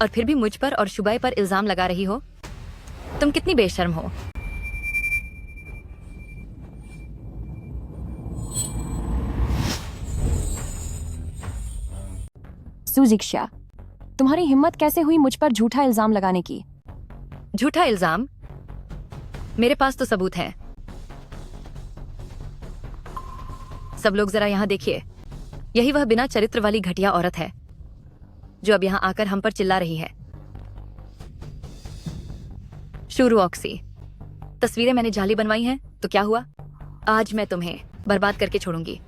और फिर भी मुझ पर और शुबाई पर इल्जाम लगा रही हो। तुम कितनी बेशर्म हो। सुजिक्षा, तुम्हारी हिम्मत कैसे हुई मुझ पर झूठा इल्जाम लगाने की? झूठा इल्जाम? मेरे पास तो सबूत हैं। सब लोग जरा यहाँ देखिए। यही वह बिना चरित्र वाली घटिया औरत है जो अब यहाँ आकर हम पर चिल्ला रही है। शुरू ऑक्सी, तस्वीरें मैंने जाली बनवाई हैं, तो क्या हुआ? आज मैं तुम्हें बर्बाद करके छोड़ूंगी।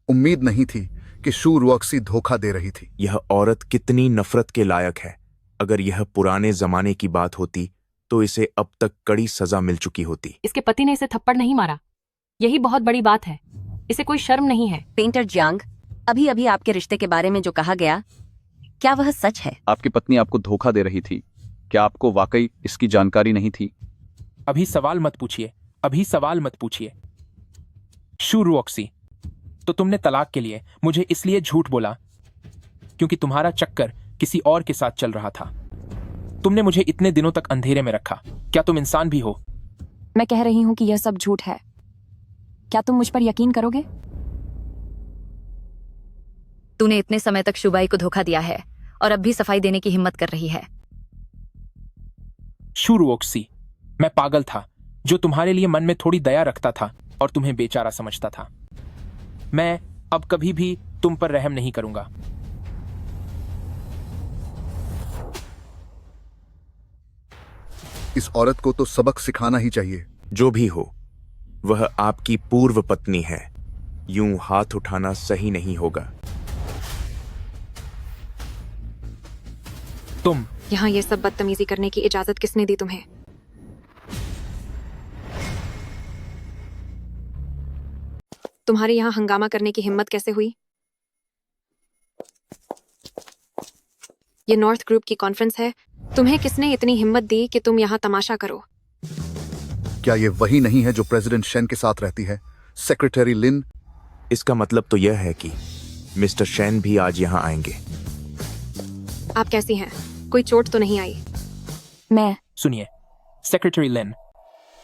उम्मीद नहीं थी कि शू रुओक्सी धोखा दे रही थी। यह औरत कितनी नफरत के लायक है। अगर यह पुराने जमाने की बात होती तो इसे अब तक कड़ी सजा मिल चुकी होती। इसके पति ने इसे थप्पड़ नहीं मारा, यही बहुत बड़ी बात है। इसे कोई शर्म नहीं है। पेंटर जियांग, अभी अभी आपके रिश्ते के बारे में जो कहा गया, क्या वह सच है? आपकी पत्नी आपको धोखा दे रही थी। क्या आपको वाकई इसकी जानकारी नहीं थी? अभी सवाल मत पूछिए, अभी सवाल मत पूछिए। शू रुओक्सी, तो तुमने तलाक के लिए मुझे इसलिए झूठ बोला क्योंकि तुम्हारा चक्कर किसी और के साथ चल रहा था। तुमने मुझे इतने दिनों तक अंधेरे में रखा। क्या तुम इंसान भी हो? मैं कह रही हूं कि यह सब झूठ है। क्या तुम मुझ पर यकीन करोगे? तूने इतने समय तक शुबाई को धोखा दिया है और अब भी सफाई देने की हिम्मत कर रही है। शू रुओक्सी, मैं पागल था जो तुम्हारे लिए मन में थोड़ी दया रखता था और तुम्हें बेचारा समझता था। मैं अब कभी भी तुम पर रहम नहीं करूंगा। इस औरत को तो सबक सिखाना ही चाहिए। जो भी हो, वह आपकी पूर्व पत्नी है। यूं हाथ उठाना सही नहीं होगा। तुम यहाँ ये सब बदतमीजी करने की इजाजत किसने दी तुम्हें? तुम्हारे यहाँ हंगामा करने की हिम्मत कैसे हुई? ये नॉर्थ ग्रुप की कॉन्फ्रेंस है। तुम्हें किसने इतनी हिम्मत दी कि तुम यहाँ तमाशा करो? क्या ये वही नहीं है जो प्रेसिडेंट शेन के साथ रहती है, सेक्रेटरी लिन? इसका मतलब तो यह है कि मिस्टर शेन भी आज यहाँ आएंगे। आप कैसी हैं? कोई चोट तो नहीं आई? मैं सुनिए, सेक्रेटरी लिन,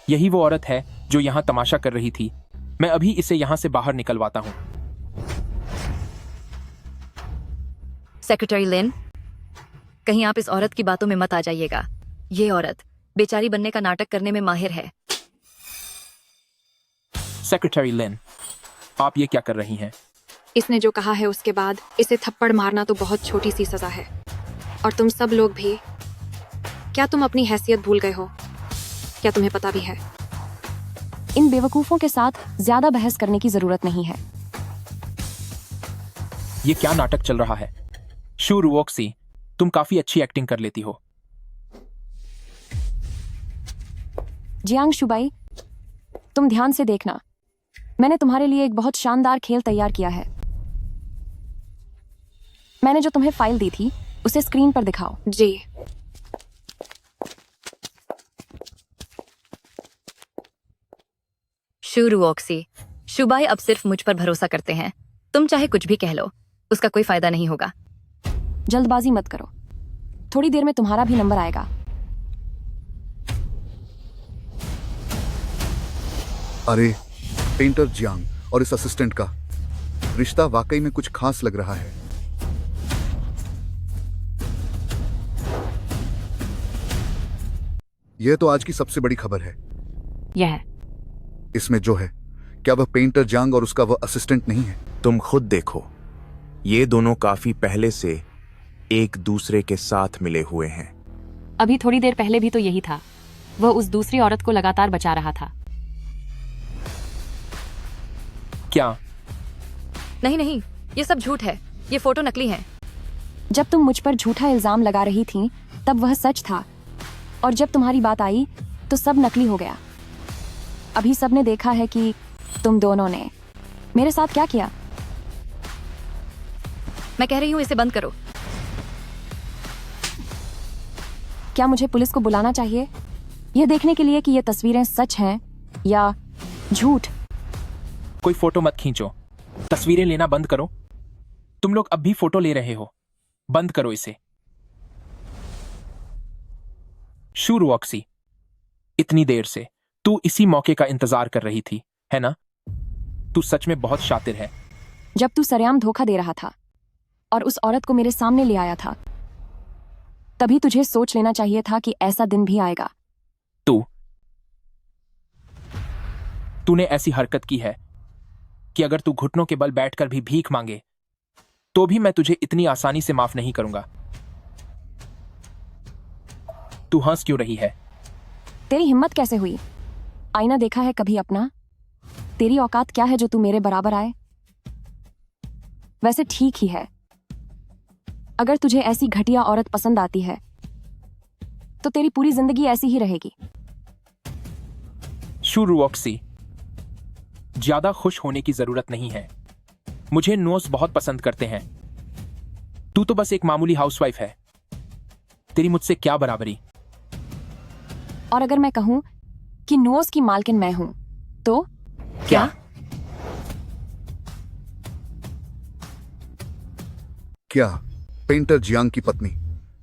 यही वो औरत है जो यहाँ तमाशा कर रही थी। मैं अभी इसे यहाँ से बाहर निकलवाता हूँ। सेक्रेटरी लिन, कहीं आप इस औरत की बातों में मत आ जाइएगा। ये औरत बेचारी बनने का नाटक करने में माहिर है। सेक्रेटरी लिन, आप ये क्या कर रही हैं? इसने जो कहा है उसके बाद इसे थप्पड़ मारना तो बहुत छोटी सी सजा है। और तुम सब लोग भी, क्या तुम अपनी हैसियत भूल गए हो? क्या तुम्हें पता भी है? इन बेवकूफों के साथ ज्यादा बहस करने की जरूरत नहीं है। ये क्या नाटक चल रहा है? शू रुओक्सी, तुम काफी अच्छी एक्टिंग कर लेती हो। जियांग शुबाई, तुम ध्यान से देखना। मैंने तुम्हारे लिए एक बहुत शानदार खेल तैयार किया है। मैंने जो तुम्हें फाइल दी थी उसे स्क्रीन पर दिखाओ। जी। शुरू ऑक्सी, शुभाई अब सिर्फ मुझ पर भरोसा करते हैं। तुम चाहे कुछ भी कह लो, उसका कोई फायदा नहीं होगा। जल्दबाजी मत करो, थोड़ी देर में तुम्हारा भी नंबर आएगा। अरे, पेंटर जियांग और इस असिस्टेंट का रिश्ता वाकई में कुछ खास लग रहा है। यह तो आज की सबसे बड़ी खबर है। यह इसमें जो है, क्या वह पेंटर जियांग और उसका वह असिस्टेंट नहीं है? तुम खुद देखो, ये दोनों काफी पहले से एक दूसरे के साथ मिले हुए हैं। अभी थोड़ी देर पहले भी तो यही था। वह उस दूसरी औरत को लगातार बचा रहा था। क्या? नहीं नहीं, ये सब झूठ है। ये फोटो नकली है। जब तुम मुझ पर झूठा इल्जाम लगा रही थी तब वह सच था, और जब तुम्हारी बात आई तो सब नकली हो गया। अभी सबने देखा है कि तुम दोनों ने मेरे साथ क्या किया। मैं कह रही हूँ इसे बंद करो। क्या मुझे पुलिस को बुलाना चाहिए, यह देखने के लिए कि ये तस्वीरें सच हैं या झूठ? कोई फोटो मत खींचो, तस्वीरें लेना बंद करो। तुम लोग अब भी फोटो ले रहे हो, बंद करो इसे। शुरू ऑक्सी, इतनी देर से तू इसी मौके का इंतजार कर रही थी, है ना? तू सच में बहुत शातिर है। जब तू सरेआम धोखा दे रहा था और उस औरत को मेरे सामने ले आया था, तभी तुझे सोच लेना चाहिए था कि ऐसा दिन भी आएगा। तूने ऐसी हरकत की है कि अगर तू घुटनों के बल बैठकर भी भीख मांगे तो भी मैं तुझे इतनी आसानी से माफ नहीं करूंगा। तू हंस क्यों रही है? तेरी हिम्मत कैसे हुई? आईना देखा है कभी अपना? तेरी औकात क्या है जो तू मेरे बराबर आए? वैसे ठीक ही है, अगर तुझे ऐसी घटिया औरत पसंद आती है तो तेरी पूरी जिंदगी ऐसी ही रहेगी। शुरू ऑक्सी, ज्यादा खुश होने की जरूरत नहीं है। मुझे नोस बहुत पसंद करते हैं। तू तो बस एक मामूली हाउसवाइफ है। तेरी मुझसे क्या बराबरी? और अगर मैं कहूं कि नोज की मालकिन मैं हूं तो क्या? क्या पेंटर जियांग की पत्नी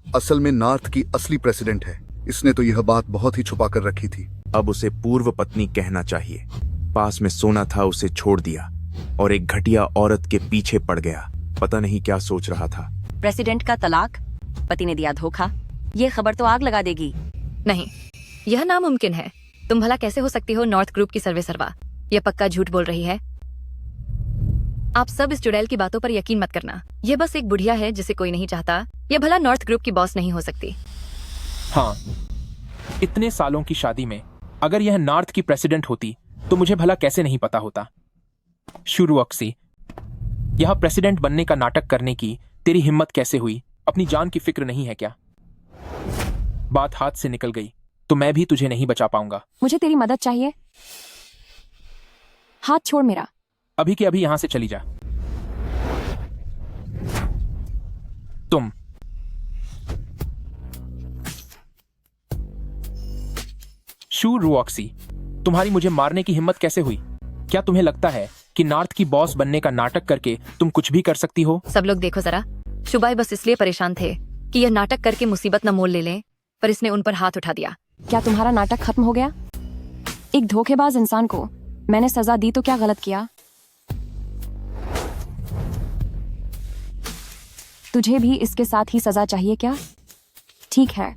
असल में नॉर्थ की असली प्रेसिडेंट है? इसने तो यह बात बहुत ही छुपा कर रखी थी। अब उसे पूर्व पत्नी कहना चाहिए। पास में सोना था, उसे छोड़ दिया और एक घटिया औरत के पीछे पड़ गया। पता नहीं क्या सोच रहा था। प्रेसिडेंट का तलाक, पति ने दिया धोखा, ये खबर तो आग लगा देगी। नहीं, यह नामुमकिन है। तुम भला कैसे हो सकती हो नॉर्थ ग्रुप की सर्वे सर्वा? यह पक्का झूठ बोल रही है। आप सब इस चुड़ैल की बातों पर यकीन मत करना। यह बस एक बुढ़िया है जिसे कोई नहीं चाहता। यह भला नॉर्थ ग्रुप की बॉस नहीं हो सकती। हाँ, इतने सालों की शादी में अगर यह नॉर्थ की प्रेसिडेंट होती तो मुझे भला कैसे नहीं पता होता। शुरू ऑक्सी, यह प्रेसिडेंट बनने का नाटक करने की तेरी हिम्मत कैसे हुई? अपनी जान की फिक्र नहीं है क्या? बात हाथ से निकल गई तो मैं भी तुझे नहीं बचा पाऊंगा। मुझे तेरी मदद चाहिए। हाथ छोड़ मेरा। अभी के अभी यहां से चली जा। तुम शुरू ऑक्सी, तुम्हारी मुझे मारने की हिम्मत कैसे हुई? क्या तुम्हें लगता है कि नॉर्थ की बॉस बनने का नाटक करके तुम कुछ भी कर सकती हो? सब लोग देखो जरा, शुभाई बस इसलिए परेशान थे कि यह नाटक करके मुसीबत न मोल ले लें, पर इसने उन पर हाथ उठा दिया। क्या तुम्हारा नाटक खत्म हो गया? एक धोखेबाज इंसान को मैंने सजा दी तो क्या गलत किया? तुझे भी इसके साथ ही सजा चाहिए क्या? ठीक है।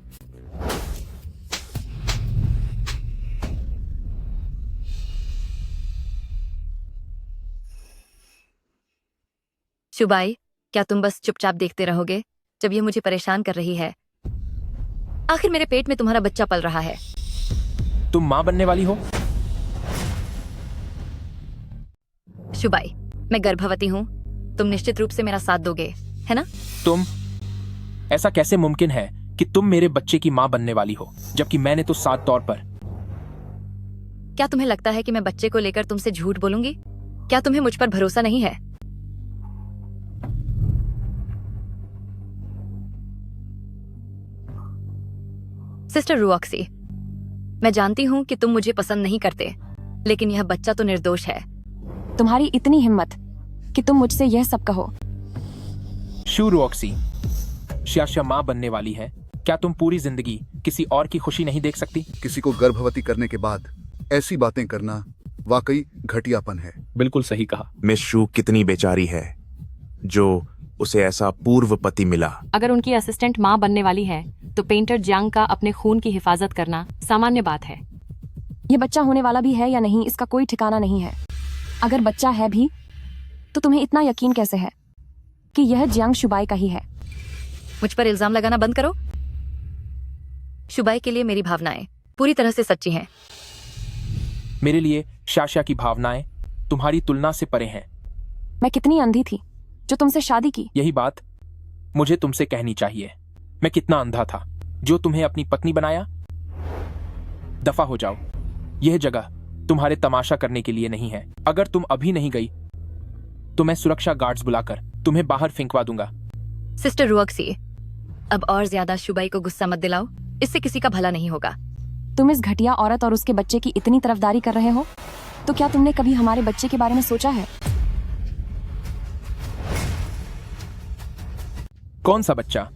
शुभाई, क्या तुम बस चुपचाप देखते रहोगे जब यह मुझे परेशान कर रही है? आखिर मेरे पेट में तुम्हारा बच्चा पल रहा है। तुम मां बनने वाली हो? शुभाई, मैं गर्भवती हूँ। तुम निश्चित रूप से मेरा साथ दोगे, है ना? तुम, ऐसा कैसे मुमकिन है कि तुम मेरे बच्चे की मां बनने वाली हो, जबकि मैंने तो साफ तौर पर। क्या तुम्हें लगता है कि मैं बच्चे को लेकर तुमसे झूठ बोलूंगी? क्या तुम्हें मुझ पर भरोसा नहीं है? सिस्टर रुऑक्सी, मैं जानती हूं कि तुम मुझे पसंद नहीं करते, लेकिन यह बच्चा तो निर्दोष है। तुम्हारी इतनी हिम्मत कि तुम मुझसे यह सब कहो। शू रॉक्सी, शाश्या माँ बनने वाली है। क्या तुम पूरी जिंदगी किसी और की खुशी नहीं देख सकती? किसी को गर्भवती करने के बाद ऐसी बातें करना वाकई घटियापन है। बिल्कुल सही कहा। मिस शू कितनी बेचारी है जो उसे ऐसा पूर्व पति मिला। अगर उनकी असिस्टेंट माँ बनने वाली है तो पेंटर जियांग का अपने खून की हिफाजत करना सामान्य बात है। ये बच्चा होने वाला भी है या नहीं इसका कोई ठिकाना नहीं है। अगर बच्चा है भी तो तुम्हें इतना यकीन कैसे है कि यह जियांग शुबाई का ही है? मुझ पर इल्जाम लगाना बंद करो। शुबाई के लिए मेरी भावनाएं पूरी तरह से सच्ची हैं। मेरे लिए शाश्या की भावनाएं तुम्हारी तुलना से परे हैं। मैं कितनी अंधी थी जो तुमसे शादी की। यही बात मुझे तुमसे कहनी चाहिए। मैं कितना अंधा था जो तुम्हें अपनी पत्नी बनाया। दफा हो जाओ। यह जगह तुम्हारे तमाशा करने के लिए नहीं है। अगर तुम अभी नहीं गई तो मैं सुरक्षा गार्ड्स बुलाकर तुम्हें बाहर फेंकवा दूंगा। सिस्टर रुअक्सी, अब और ज्यादा शुबाई को गुस्सा मत दिलाओ। इससे किसी का भला नहीं होगा। तुम इस घटिया औरत और उसके बच्चे की इतनी तरफदारी कर रहे हो तो क्या तुमने कभी हमारे बच्चे के बारे में सोचा है? कौन सा बच्चा?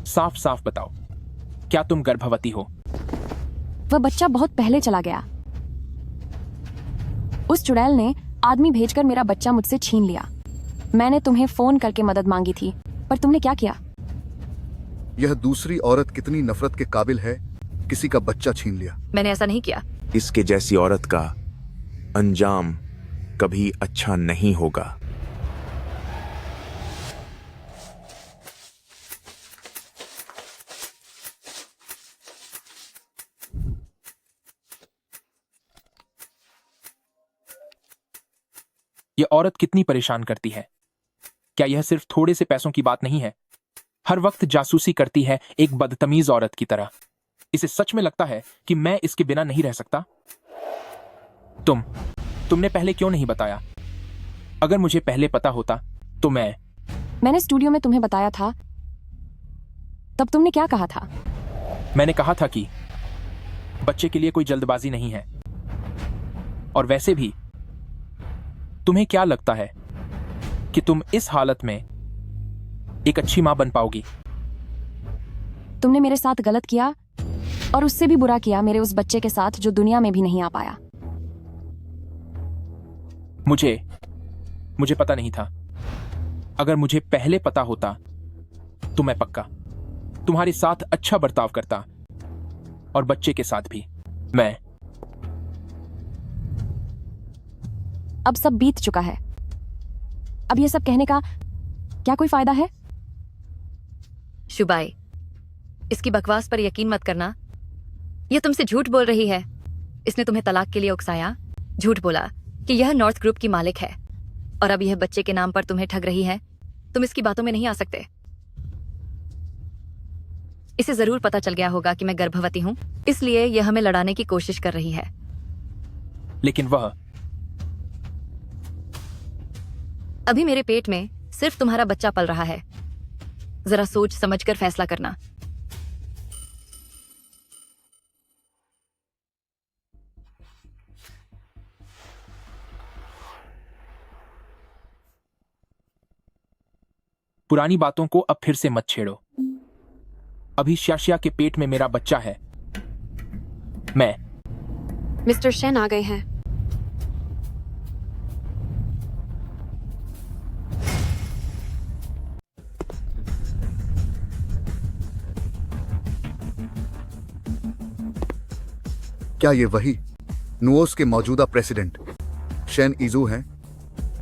साफ साफ बताओ, क्या तुम गर्भवती हो? वह बच्चा बहुत पहले चला गया। उस चुड़ैल ने आदमी भेजकर मेरा बच्चा मुझसे छीन लिया। मैंने तुम्हें फोन करके मदद मांगी थी पर तुमने क्या किया? यह दूसरी औरत कितनी नफरत के काबिल है, किसी का बच्चा छीन लिया। मैंने ऐसा नहीं किया। इसके जैसी औरत का अंजाम कभी अच्छा नहीं होगा। यह औरत कितनी परेशान करती है। क्या यह सिर्फ थोड़े से पैसों की बात नहीं है? हर वक्त जासूसी करती है एक बदतमीज औरत की तरह। इसे सच में लगता है कि मैं इसके बिना नहीं रह सकता। तुमने पहले क्यों नहीं बताया? अगर मुझे पहले पता होता तो मैंने स्टूडियो में तुम्हें बताया था। तब तुमने क्या कहा था? मैंने कहा था कि बच्चे के लिए कोई जल्दबाजी नहीं है। और वैसे भी तुम्हें क्या लगता है कि तुम इस हालत में एक अच्छी मां बन पाओगी? तुमने मेरे साथ गलत किया और उससे भी बुरा किया मेरे उस बच्चे के साथ जो दुनिया में भी नहीं आ पाया। मुझे पता नहीं था। अगर मुझे पहले पता होता तो मैं पक्का तुम्हारे साथ अच्छा बर्ताव करता और बच्चे के साथ भी। मैं अब सब बीत चुका है। अब ये सब कहने का क्या कोई फायदा है? शुबाई, इसकी बकवास पर यकीन मत करना। यह तुमसे झूठ बोल रही है। इसने तुम्हें तलाक के लिए उकसाया, झूठ बोला कि यह नॉर्थ ग्रुप की मालिक है और अब यह बच्चे के नाम पर तुम्हें ठग रही है। तुम इसकी बातों में नहीं आ सकते। इसे जरूर पता चल गया होगा कि मैं गर्भवती हूं, इसलिए यह हमें लड़ाने की कोशिश कर रही है। लेकिन वह अभी मेरे पेट में सिर्फ तुम्हारा बच्चा पल रहा है। जरा सोच समझकर फैसला करना। पुरानी बातों को अब फिर से मत छेड़ो। अभी शाशिया के पेट में मेरा बच्चा है। मैं मिस्टर शेन आ गए हैं। क्या ये वही नुओस के मौजूदा प्रेसिडेंट शेन इजू हैं?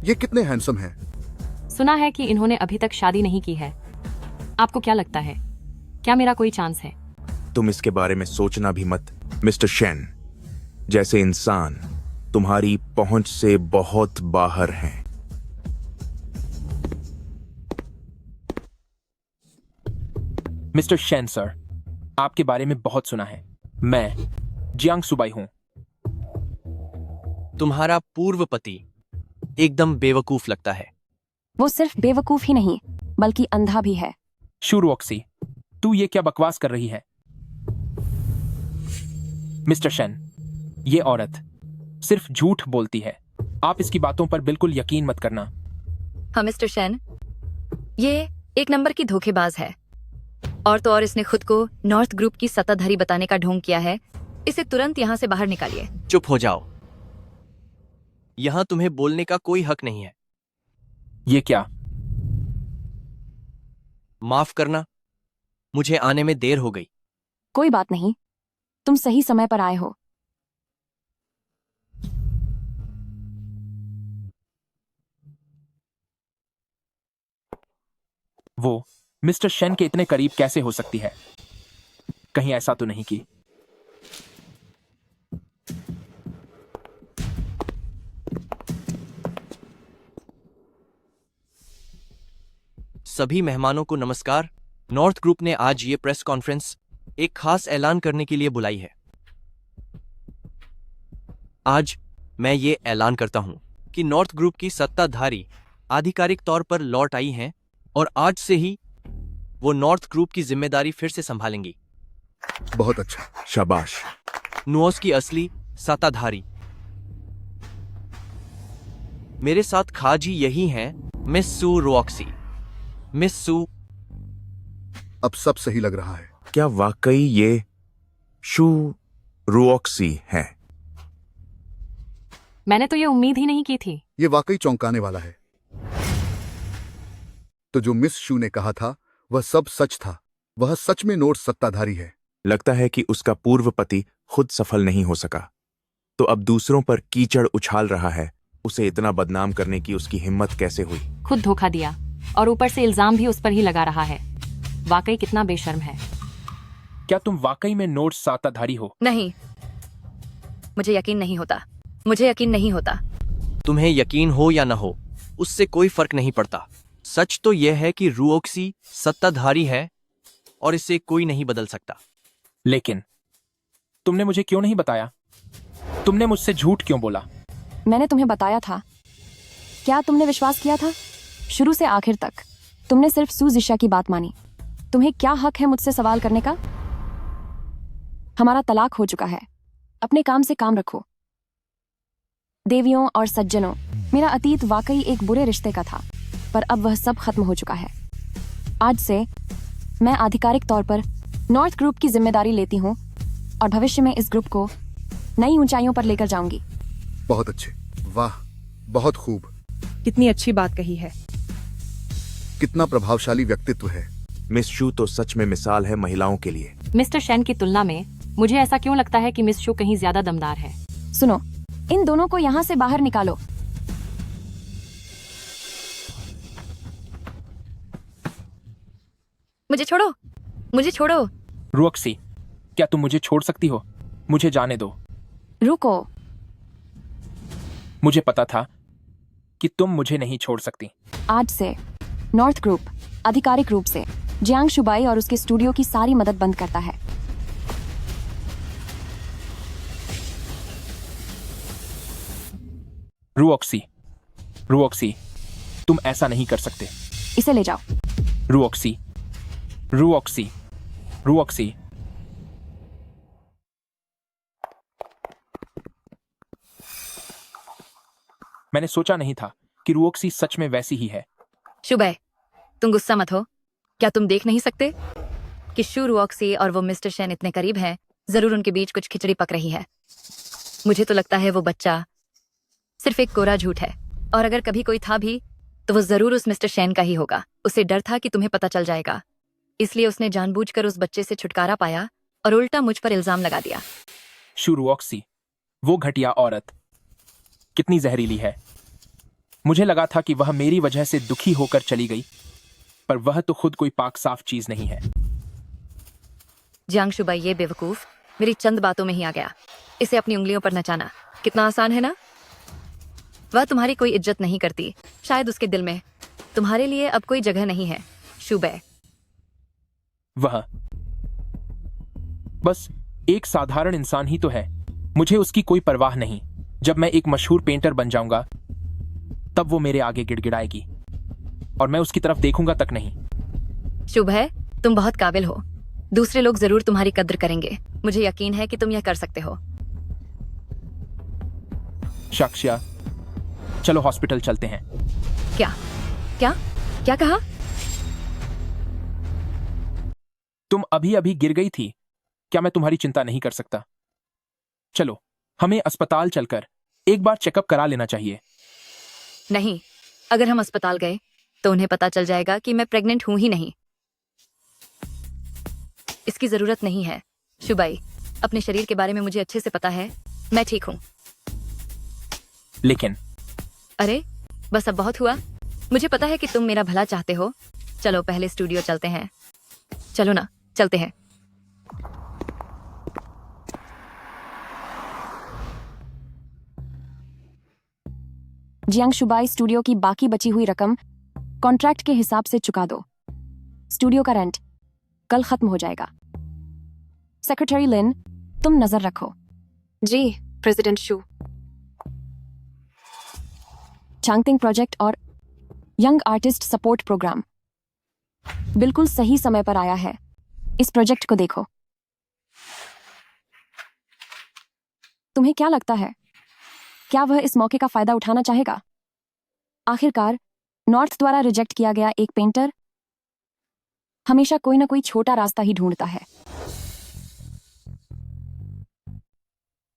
ये कितने हैंडसम हैं। सुना है कि इन्होंने अभी तक शादी नहीं की है। आपको क्या लगता है, क्या मेरा कोई चांस है? तुम इसके बारे में सोचना भी मत। मिस्टर शेन जैसे इंसान तुम्हारी पहुंच से बहुत बाहर हैं। मिस्टर शेन सर, आपके बारे में बहुत सुना है। मैं जियांग सुबाई हूं। तुम्हारा पूर्व पति एकदम बेवकूफ लगता है। वो सिर्फ बेवकूफ ही नहीं बल्कि अंधा भी है। शुरुऑक्सी, तू ये क्या बकवास कर रही है? मिस्टर शेन, ये औरत सिर्फ झूठ बोलती है। आप इसकी बातों पर बिल्कुल यकीन मत करना। हाँ मिस्टर शेन, ये एक नंबर की धोखेबाज है। और तो और इसने खुद को नॉर्थ ग्रुप की सत्ताधारी बताने का ढोंग किया है। इसे तुरंत यहाँ से बाहर निकालिए। चुप हो जाओ, यहाँ तुम्हें बोलने का कोई हक नहीं है। ये क्या? माफ करना, मुझे आने में देर हो गई। कोई बात नहीं, तुम सही समय पर आए हो। वो मिस्टर शेन के इतने करीब कैसे हो सकती है? कहीं ऐसा तो नहीं कि सभी मेहमानों को नमस्कार। नॉर्थ ग्रुप ने आज ये प्रेस कॉन्फ्रेंस एक खास ऐलान करने के लिए बुलाई है। आज मैं ये ऐलान करता हूं कि नॉर्थ ग्रुप की सत्ताधारी आधिकारिक तौर पर लौट आई हैं और आज से ही वो नॉर्थ ग्रुप की जिम्मेदारी फिर से संभालेंगी। बहुत अच्छा, शाबाश। नुओस की असली सत्ताधारी मेरे साथ खाजी यही हैं, मिस सू रॉक्सी। मिस सू, अब सब सही लग रहा है। क्या वाकई ये शू रुओक्सी है? मैंने तो ये उम्मीद ही नहीं की थी। ये वाकई चौंकाने वाला है। तो जो मिस शू ने कहा था वह सब सच था। वह सच में नोट सत्ताधारी है। लगता है कि उसका पूर्व पति खुद सफल नहीं हो सका, तो अब दूसरों पर कीचड़ उछाल रहा है। उसे इतना बदनाम करने की उसकी हिम्मत कैसे हुई? खुद धोखा दिया और ऊपर से इल्जाम भी उस पर ही लगा रहा है। वाकई कितना बेशर्म है। क्या तुम वाकई में नोट सत्ताधारी हो? नहीं, मुझे यकीन नहीं होता। मुझे यकीन नहीं होता। तुम्हें यकीन हो या न हो, उससे कोई फर्क नहीं पड़ता। सच तो यह है कि रुओक्सी सत्ताधारी है और इसे कोई नहीं बदल सकता। लेकिन तुमने मुझे क्यों नहीं बताया? तुमने मुझसे झूठ क्यों बोला? मैंने तुम्हें बताया था। क्या तुमने विश्वास किया था? शुरू से आखिर तक तुमने सिर्फ सू जिशा की बात मानी। तुम्हें क्या हक है मुझसे सवाल करने का? हमारा तलाक हो चुका है। अपने काम से काम रखो। देवियों और सज्जनों, मेरा अतीत वाकई एक बुरे रिश्ते का था, पर अब वह सब खत्म हो चुका है। आज से मैं आधिकारिक तौर पर नॉर्थ ग्रुप की जिम्मेदारी लेती हूँ और भविष्य में इस ग्रुप को नई ऊंचाइयों पर लेकर जाऊंगी। बहुत अच्छे, वाह, बहुत खूब। कितनी अच्छी बात कही है। कितना प्रभावशाली व्यक्तित्व है। मिस शू तो सच में मिसाल है महिलाओं के लिए। मिस्टर शेन की तुलना में मुझे ऐसा क्यों लगता है कि मिस शू कहीं ज्यादा दमदार है। सुनो, इन दोनों को यहाँ से बाहर निकालो। मुझे छोड़ो, मुझे छोड़ो। रुओक्सी, क्या तुम मुझे छोड़ सकती हो? मुझे जाने दो। रुको। मुझे पता था कि तुम मुझे नहीं छोड़ सकती। आज से नॉर्थ ग्रुप आधिकारिक रूप से जियांग शुबाई और उसके स्टूडियो की सारी मदद बंद करता है। रुओक्सी, रुओक्सी, तुम ऐसा नहीं कर सकते। इसे ले जाओ। रुओक्सी, रुओक्सी, रुओक्सी। मैंने सोचा नहीं था कि रुओक्सी सच में वैसी ही है। शुभय, तुम गुस्सा मत हो। क्या तुम देख नहीं सकते कि शू रुओक्सी और वो मिस्टर शेन इतने करीब हैं? जरूर उनके बीच कुछ खिचड़ी पक रही है। मुझे तो लगता है वो बच्चा सिर्फ एक कोरा झूठ है, और अगर कभी कोई था भी तो वो जरूर उस मिस्टर शेन का ही होगा। उसे डर था कि तुम्हें पता चल जाएगा, इसलिए उसने जानबूझकर उस बच्चे से छुटकारा पाया और उल्टा मुझ पर इल्जाम लगा दिया। शू रुओक्सी, वो घटिया औरत कितनी जहरीली है। मुझे लगा था कि वह मेरी वजह से दुखी होकर चली गई, पर वह तो खुद कोई पाक साफ चीज नहीं है। जियांग शुबाई ये बेवकूफ मेरी चंद बातों में ही आ गया। इसे अपनी उंगलियों पर नचाना कितना आसान है ना? वह तुम्हारी कोई इज्जत नहीं करती। शायद उसके दिल में तुम्हारे लिए अब कोई जगह नहीं है। शुबे, वह बस एक साधारण इंसान ही तो है। मुझे उसकी कोई परवाह नहीं। जब मैं एक मशहूर पेंटर बन जाऊंगा तब वो मेरे आगे गिड़गिड़ाएगी और मैं उसकी तरफ देखूंगा तक नहीं। शुभ है, तुम बहुत काबिल हो। दूसरे लोग जरूर तुम्हारी कद्र करेंगे। मुझे यकीन है कि तुम यह कर सकते हो। साक्ष्या, चलो हॉस्पिटल चलते हैं। क्या क्या क्या कहा? तुम अभी अभी गिर गई थी। क्या मैं तुम्हारी चिंता नहीं कर सकता? चलो, हमें अस्पताल चलकर एक बार चेकअप करा लेना चाहिए। नहीं, अगर हम अस्पताल गए तो उन्हें पता चल जाएगा कि मैं प्रेग्नेंट हूं ही नहीं। इसकी जरूरत नहीं है। शुबाई, अपने शरीर के बारे में मुझे अच्छे से पता है। मैं ठीक हूं। लेकिन अरे बस अब बहुत हुआ। मुझे पता है कि तुम मेरा भला चाहते हो। चलो पहले स्टूडियो चलते हैं। चलो ना, चलते हैं। जियांग शुबाई, स्टूडियो की बाकी बची हुई रकम कॉन्ट्रैक्ट के हिसाब से चुका दो। स्टूडियो का रेंट कल खत्म हो जाएगा। सेक्रेटरी लिन, तुम नजर रखो। जी प्रेसिडेंट शू। चांगतिंग प्रोजेक्ट और यंग आर्टिस्ट सपोर्ट प्रोग्राम बिल्कुल सही समय पर आया है। इस प्रोजेक्ट को देखो। तुम्हें क्या लगता है, क्या वह इस मौके का फायदा उठाना चाहेगा? आखिरकार नॉर्थ द्वारा रिजेक्ट किया गया एक पेंटर हमेशा कोई ना कोई छोटा रास्ता ही ढूंढता है।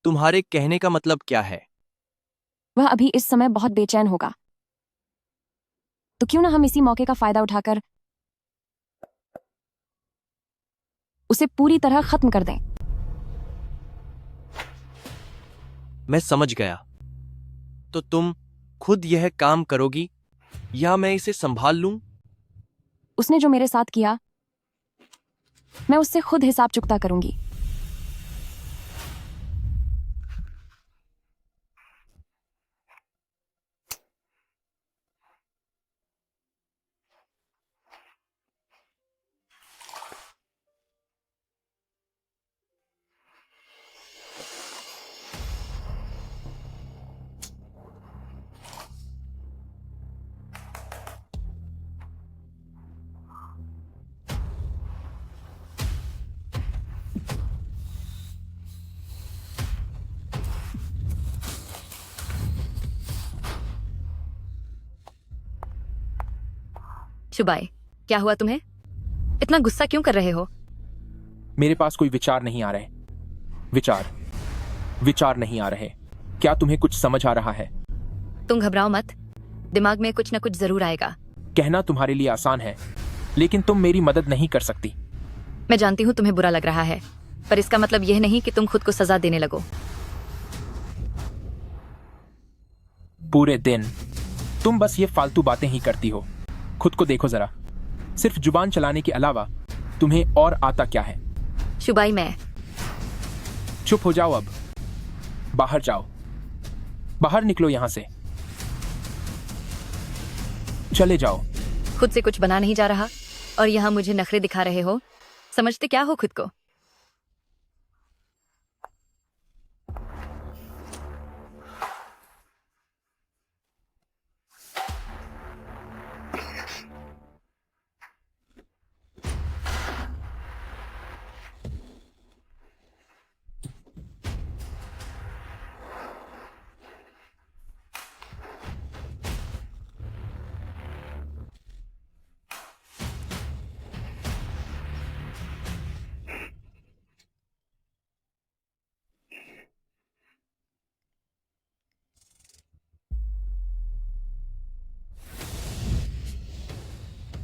तुम्हारे कहने का मतलब क्या है? वह अभी इस समय बहुत बेचैन होगा, तो क्यों ना हम इसी मौके का फायदा उठाकर उसे पूरी तरह खत्म कर दें। मैं समझ गया। तो तुम खुद यह काम करोगी या मैं इसे संभाल लूं? उसने जो मेरे साथ किया, मैं उससे खुद हिसाब चुकता करूंगी। शुबाई, क्या हुआ तुम्हें? इतना गुस्सा क्यों कर रहे हो? मेरे पास कोई विचार नहीं आ रहे। विचार नहीं आ रहे। क्या तुम्हें कुछ समझ आ रहा है? तुम घबराओ मत, दिमाग में कुछ न कुछ जरूर आएगा। कहना तुम्हारे लिए आसान है, लेकिन तुम मेरी मदद नहीं कर सकती। मैं जानती हूँ तुम्हें बुरा लग रहा है, पर इसका मतलब यह नहीं कि तुम खुद को सजा देने लगो। पूरे दिन तुम बस ये फालतू बातें ही करती हो। खुद को देखो जरा। सिर्फ जुबान चलाने के अलावा तुम्हें और आता क्या है? शुबाई, मैं चुप हो जाओ अब। बाहर जाओ। बाहर निकलो यहां से। चले जाओ। खुद से कुछ बना नहीं जा रहा और यहाँ मुझे नखरे दिखा रहे हो। समझते क्या हो खुद को?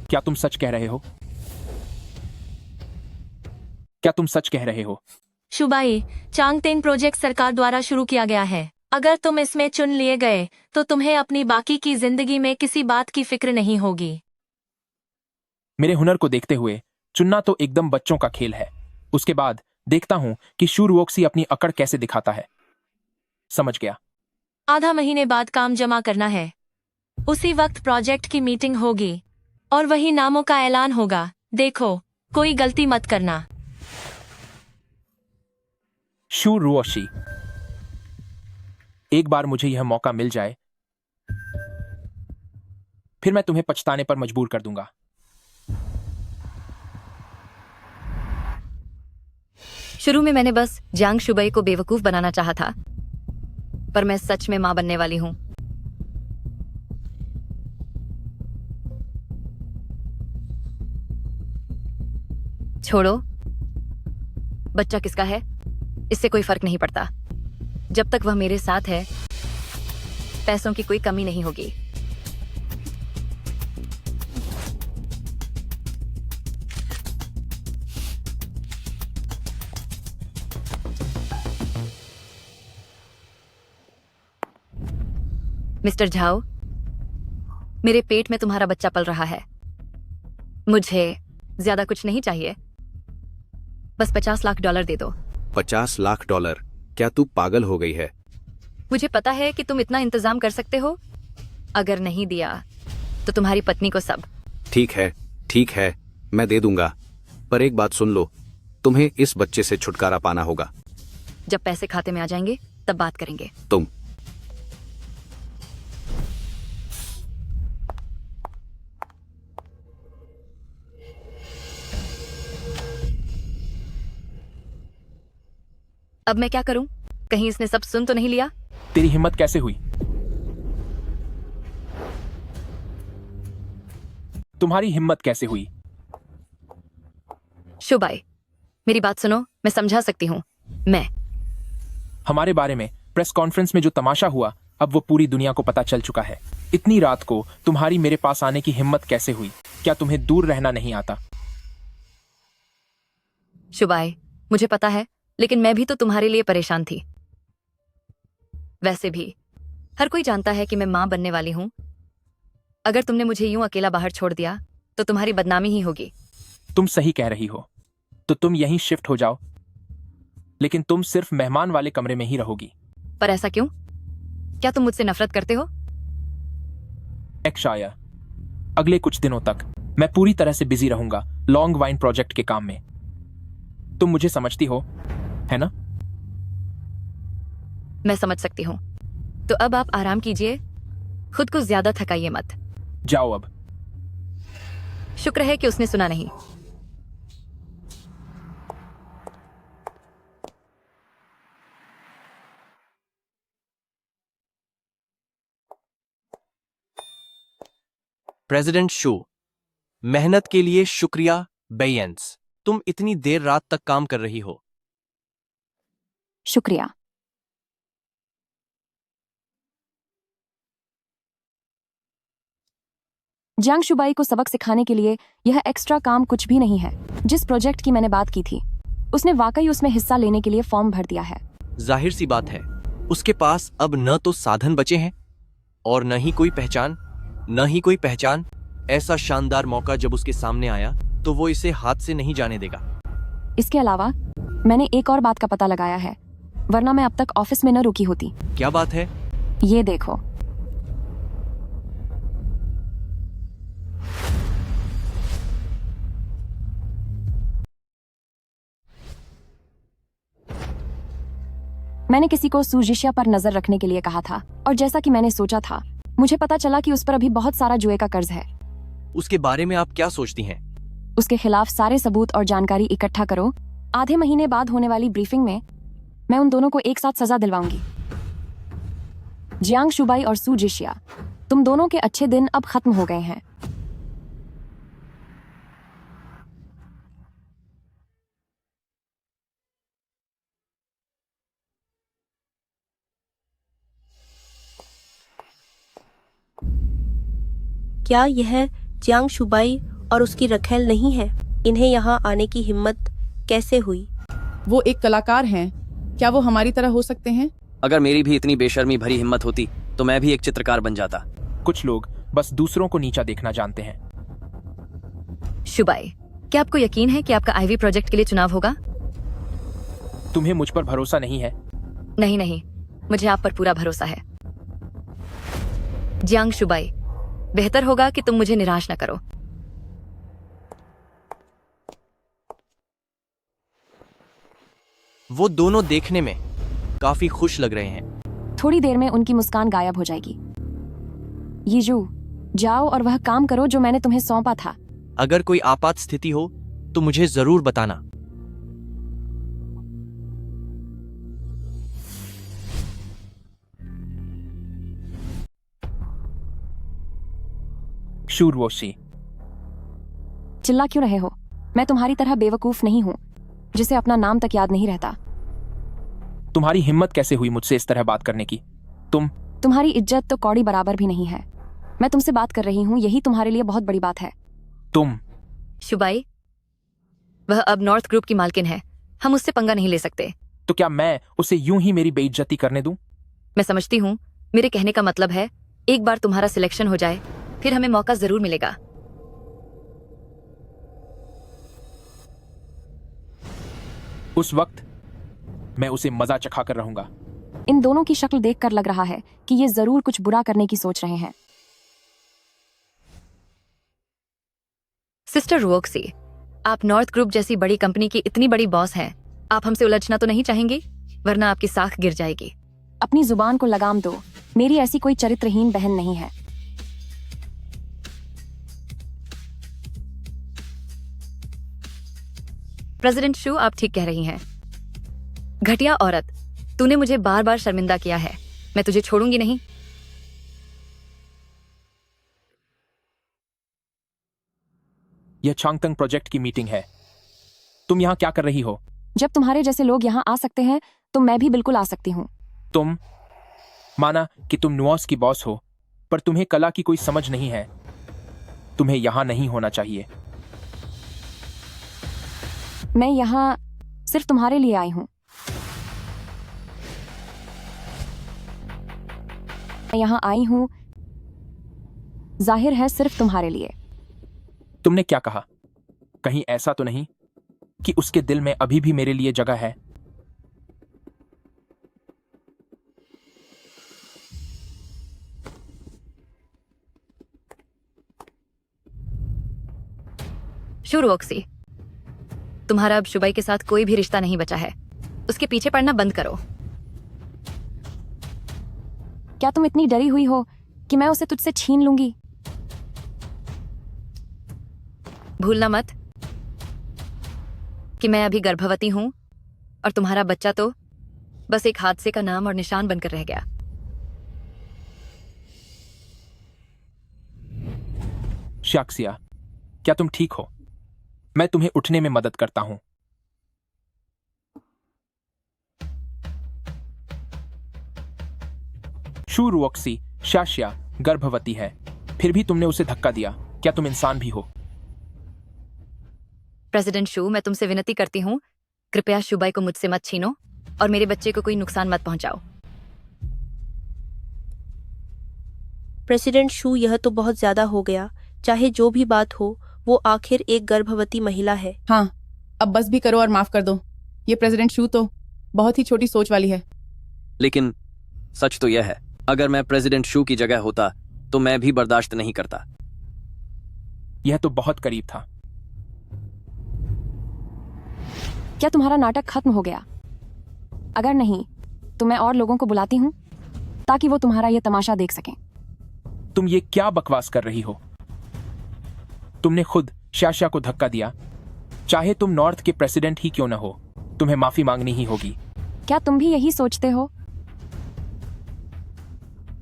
क्या तुम सच कह रहे हो? क्या तुम सच कह रहे हो? शुबाई, चांगतेंग प्रोजेक्ट सरकार द्वारा शुरू किया गया है। अगर तुम इसमें चुन लिए गए तो तुम्हें अपनी बाकी की जिंदगी में किसी बात की फिक्र नहीं होगी। मेरे हुनर को देखते हुए चुनना तो एकदम बच्चों का खेल है। उसके बाद देखता हूं कि शू रुओक्सी अपनी अकड़ कैसे दिखाता है। समझ गया। आधा महीने बाद काम जमा करना है। उसी वक्त प्रोजेक्ट की मीटिंग होगी और वही नामों का ऐलान होगा। देखो, कोई गलती मत करना। शू रुओशी, एक बार मुझे यह मौका मिल जाए, फिर मैं तुम्हें पछताने पर मजबूर कर दूंगा। शुरू में मैंने बस जियांग शुबाई को बेवकूफ बनाना चाहा था, पर मैं सच में मां बनने वाली हूं। छोड़ो, बच्चा किसका है इससे कोई फर्क नहीं पड़ता। जब तक वह मेरे साथ है, पैसों की कोई कमी नहीं होगी। मिस्टर झाओ, मेरे पेट में तुम्हारा बच्चा पल रहा है। मुझे ज्यादा कुछ नहीं चाहिए, बस $50 लाख दे दो। $50 लाख? क्या तू पागल हो गई है? मुझे पता है कि तुम इतना इंतजाम कर सकते हो। अगर नहीं दिया तो तुम्हारी पत्नी को सब। ठीक है, मैं दे दूंगा, पर एक बात सुन लो, तुम्हें इस बच्चे से छुटकारा पाना होगा। जब पैसे खाते में आ जाएंगे तब बात करेंगे। तुम अब मैं क्या करूं? कहीं इसने सब सुन तो नहीं लिया? तेरी हिम्मत कैसे हुई? तुम्हारी हिम्मत कैसे हुई? शुभाई, मेरी बात सुनो, मैं समझा सकती हूं। मैं हमारे बारे में प्रेस कॉन्फ्रेंस में जो तमाशा हुआ, अब वो पूरी दुनिया को पता चल चुका है। इतनी रात को तुम्हारी मेरे पास आने की हिम्मत कैसे हुई? क्या तुम्हें दूर रहना नहीं आता? शुभाई, मुझे पता है, लेकिन मैं भी तो तुम्हारे लिए परेशान थी। वैसे भी हर कोई जानता है कि मैं मां बनने वाली हूं। अगर तुमने मुझे यूं अकेला बाहर छोड़ दिया तो तुम्हारी बदनामी ही होगी। तुम सही कह रही हो, तो तुम यहीं शिफ्ट हो जाओ, लेकिन तुम सिर्फ मेहमान वाले कमरे में ही रहोगी। पर ऐसा क्यों? क्या तुम मुझसे नफरत करते हो? शाया, अगले कुछ दिनों तक मैं पूरी तरह से बिजी रहूंगा लॉन्ग वाइन प्रोजेक्ट के काम में। तुम मुझे समझती हो, है ना? मैं समझ सकती हूँ। तो अब आप आराम कीजिए, खुद को ज्यादा थकाइए मत। जाओ अब। शुक्र है कि उसने सुना नहीं। प्रेसिडेंट शू, मेहनत के लिए शुक्रिया बेयंस। तुम इतनी देर रात तक काम कर रही हो। शुक्रिया। जियांग शुबाई को सबक सिखाने के लिए यह एक्स्ट्रा काम कुछ भी नहीं है। जिस प्रोजेक्ट की मैंने बात की थी, उसने वाकई उसमें हिस्सा लेने के लिए फॉर्म भर दिया है। जाहिर सी बात है, उसके पास अब न तो साधन बचे हैं और न ही कोई पहचान। ऐसा शानदार मौका जब उसके सामने आया तो वो इसे हाथ से नहीं जाने देगा। इसके अलावा मैंने एक और बात का पता लगाया है, वरना मैं अब तक ऑफिस में न रुकी होती। क्या बात है? ये देखो। मैंने किसी को सुजिशिया पर नजर रखने के लिए कहा था, और जैसा कि मैंने सोचा था, मुझे पता चला कि उस पर अभी बहुत सारा जुए का कर्ज है। उसके बारे में आप क्या सोचती हैं? उसके खिलाफ सारे सबूत और जानकारी इकट्ठा करो। आधे महीने बाद होने वाली ब्रीफिंग में मैं उन दोनों को एक साथ सजा दिलवाऊंगी। जियांग शुबाई और सुजिशिया, तुम दोनों के अच्छे दिन अब खत्म हो गए हैं। क्या यह जियांग शुबाई और उसकी रखेल नहीं है? इन्हें यहाँ आने की हिम्मत कैसे हुई? वो एक कलाकार हैं, क्या वो हमारी तरह हो सकते हैं? अगर मेरी भी इतनी बेशर्मी भरी हिम्मत होती तो मैं भी एक चित्रकार बन जाता। कुछ लोग बस दूसरों को नीचा देखना जानते हैं। शुबाई, क्या आपको यकीन है कि आपका आईवी प्रोजेक्ट के लिए चुनाव होगा? तुम्हें मुझ पर भरोसा नहीं है? नहीं, मुझे आप पर पूरा भरोसा है। जियांग शुबाई, बेहतर होगा कि तुम मुझे निराश न करो। वो दोनों देखने में काफी खुश लग रहे हैं। थोड़ी देर में उनकी मुस्कान गायब हो जाएगी। यीजू, जाओ और वह काम करो जो मैंने तुम्हें सौंपा था। अगर कोई आपात स्थिति हो तो मुझे जरूर बताना। शूरवोशी। चिल्ला क्यों रहे हो? मैं तुम्हारी तरह बेवकूफ नहीं हूं जिसे अपना नाम तक याद नहीं रहता। तुम्हारी हिम्मत कैसे हुई मुझसे इस तरह बात करने की? तुम्हारी इज्जत तो कौड़ी बराबर भी नहीं है। मैं तुमसे बात कर रही हूं, यही तुम्हारे लिए बहुत बड़ी बात है। शुबाई, वह अब नॉर्थ ग्रुप की मालकिन है, हम उससे पंगा नहीं ले सकते। तो क्या मैं उसे यूं ही मेरी बेइज्जती करने दूं? मैं समझती हूँ, मेरे कहने का मतलब है एक बार तुम्हारा सिलेक्शन हो जाए फिर हमें मौका जरूर मिलेगा। उस वक्त मैं उसे मजा चखा कर रहूंगा। इन दोनों की शक्ल देखकर लग रहा है कि ये जरूर कुछ बुरा करने की सोच रहे हैं। सिस्टर रुओक्सी, आप नॉर्थ ग्रुप जैसी बड़ी कंपनी की इतनी बड़ी बॉस हैं, आप हमसे उलझना तो नहीं चाहेंगी, वरना आपकी साख गिर जाएगी। अपनी जुबान को लगाम दो, मेरी ऐसी कोई चरित्रहीन बहन नहीं है। प्रेसिडेंट शू, आप ठीक कह रही हैं। घटिया औरत, तूने मुझे बार बार शर्मिंदा किया है, मैं तुझे छोड़ूंगी नहीं। यह चांगतंग प्रोजेक्ट की मीटिंग है। तुम यहाँ क्या कर रही हो? जब तुम्हारे जैसे लोग यहाँ आ सकते हैं तो मैं भी बिल्कुल आ सकती हूँ। तुम माना कि तुम नुआस की बॉस हो, पर तुम्हें कला की कोई समझ नहीं है। तुम्हें यहाँ नहीं होना चाहिए। मैं यहाँ सिर्फ तुम्हारे लिए आई हूँ। मैं यहाँ आई हूँ जाहिर है सिर्फ तुम्हारे लिए। तुमने क्या कहा? कहीं ऐसा तो नहीं कि उसके दिल में अभी भी मेरे लिए जगह है? शूरवोक्सी, तुम्हारा अब शुबाई के साथ कोई भी रिश्ता नहीं बचा है, उसके पीछे पड़ना बंद करो। क्या तुम इतनी डरी हुई हो कि मैं उसे तुझसे छीन लूंगी? भूलना मत कि मैं अभी गर्भवती हूं और तुम्हारा बच्चा तो बस एक हादसे का नाम और निशान बनकर रह गया। शाक्सिया, क्या तुम ठीक हो? मैं तुम्हें उठने में मदद करता हूं। शूरवोक्सी, शाशिया गर्भवती है, फिर भी तुमने उसे धक्का दिया। क्या तुम इंसान भी हो? प्रेसिडेंट शू, मैं तुमसे विनती करती हूँ, कृपया शुबाई को मुझसे मत छीनो और मेरे बच्चे को कोई नुकसान मत पहुंचाओ। प्रेसिडेंट शू, यह तो बहुत ज्यादा हो गया। चाहे जो भी बात हो, वो आखिर एक गर्भवती महिला है। हाँ, अब बस भी करो और माफ कर दो। ये प्रेसिडेंट शू तो बहुत ही छोटी सोच वाली है। लेकिन सच तो यह है, अगर मैं प्रेसिडेंट शू की जगह होता तो मैं भी बर्दाश्त नहीं करता। यह तो बहुत करीब था। क्या तुम्हारा नाटक खत्म हो गया? अगर नहीं तो मैं और लोगों को बुलाती हूँ ताकि वो तुम्हारा यह तमाशा देख सकें। तुम ये क्या बकवास कर रही हो? तुमने खुद शाशिया को धक्का दिया। चाहे तुम नॉर्थ के प्रेसिडेंट ही क्यों न हो, तुम्हें माफी मांगनी ही होगी। क्या तुम भी यही सोचते हो?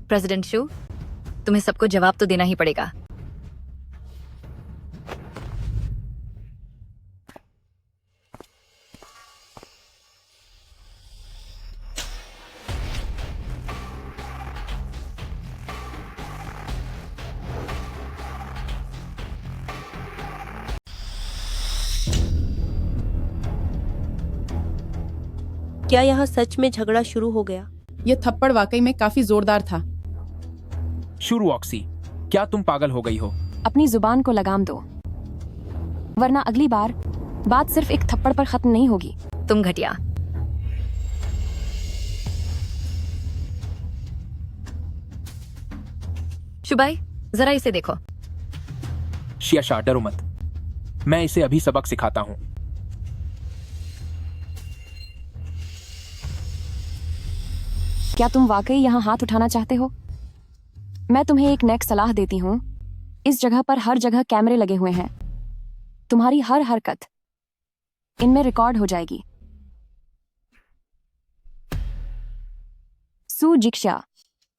प्रेसिडेंट शू, तुम्हें सबको जवाब तो देना ही पड़ेगा। क्या यहाँ सच में झगड़ा शुरू हो गया? यह थप्पड़ वाकई में काफी जोरदार था। शूरवोक्सी, क्या तुम पागल हो गई हो? अपनी जुबान को लगाम दो, वरना अगली बार बात सिर्फ एक थप्पड़ पर खत्म नहीं होगी। तुम घटिया। शुबाई, जरा इसे देखो। शियाशा, डरो मत, मैं इसे अभी सबक सिखाता हूं। क्या तुम वाकई यहाँ हाथ उठाना चाहते हो? मैं तुम्हें एक नेक सलाह देती हूँ। इस जगह पर हर जगह कैमरे लगे हुए हैं। तुम्हारी हर हरकत इनमें रिकॉर्ड हो जाएगी। सू जिक्शा,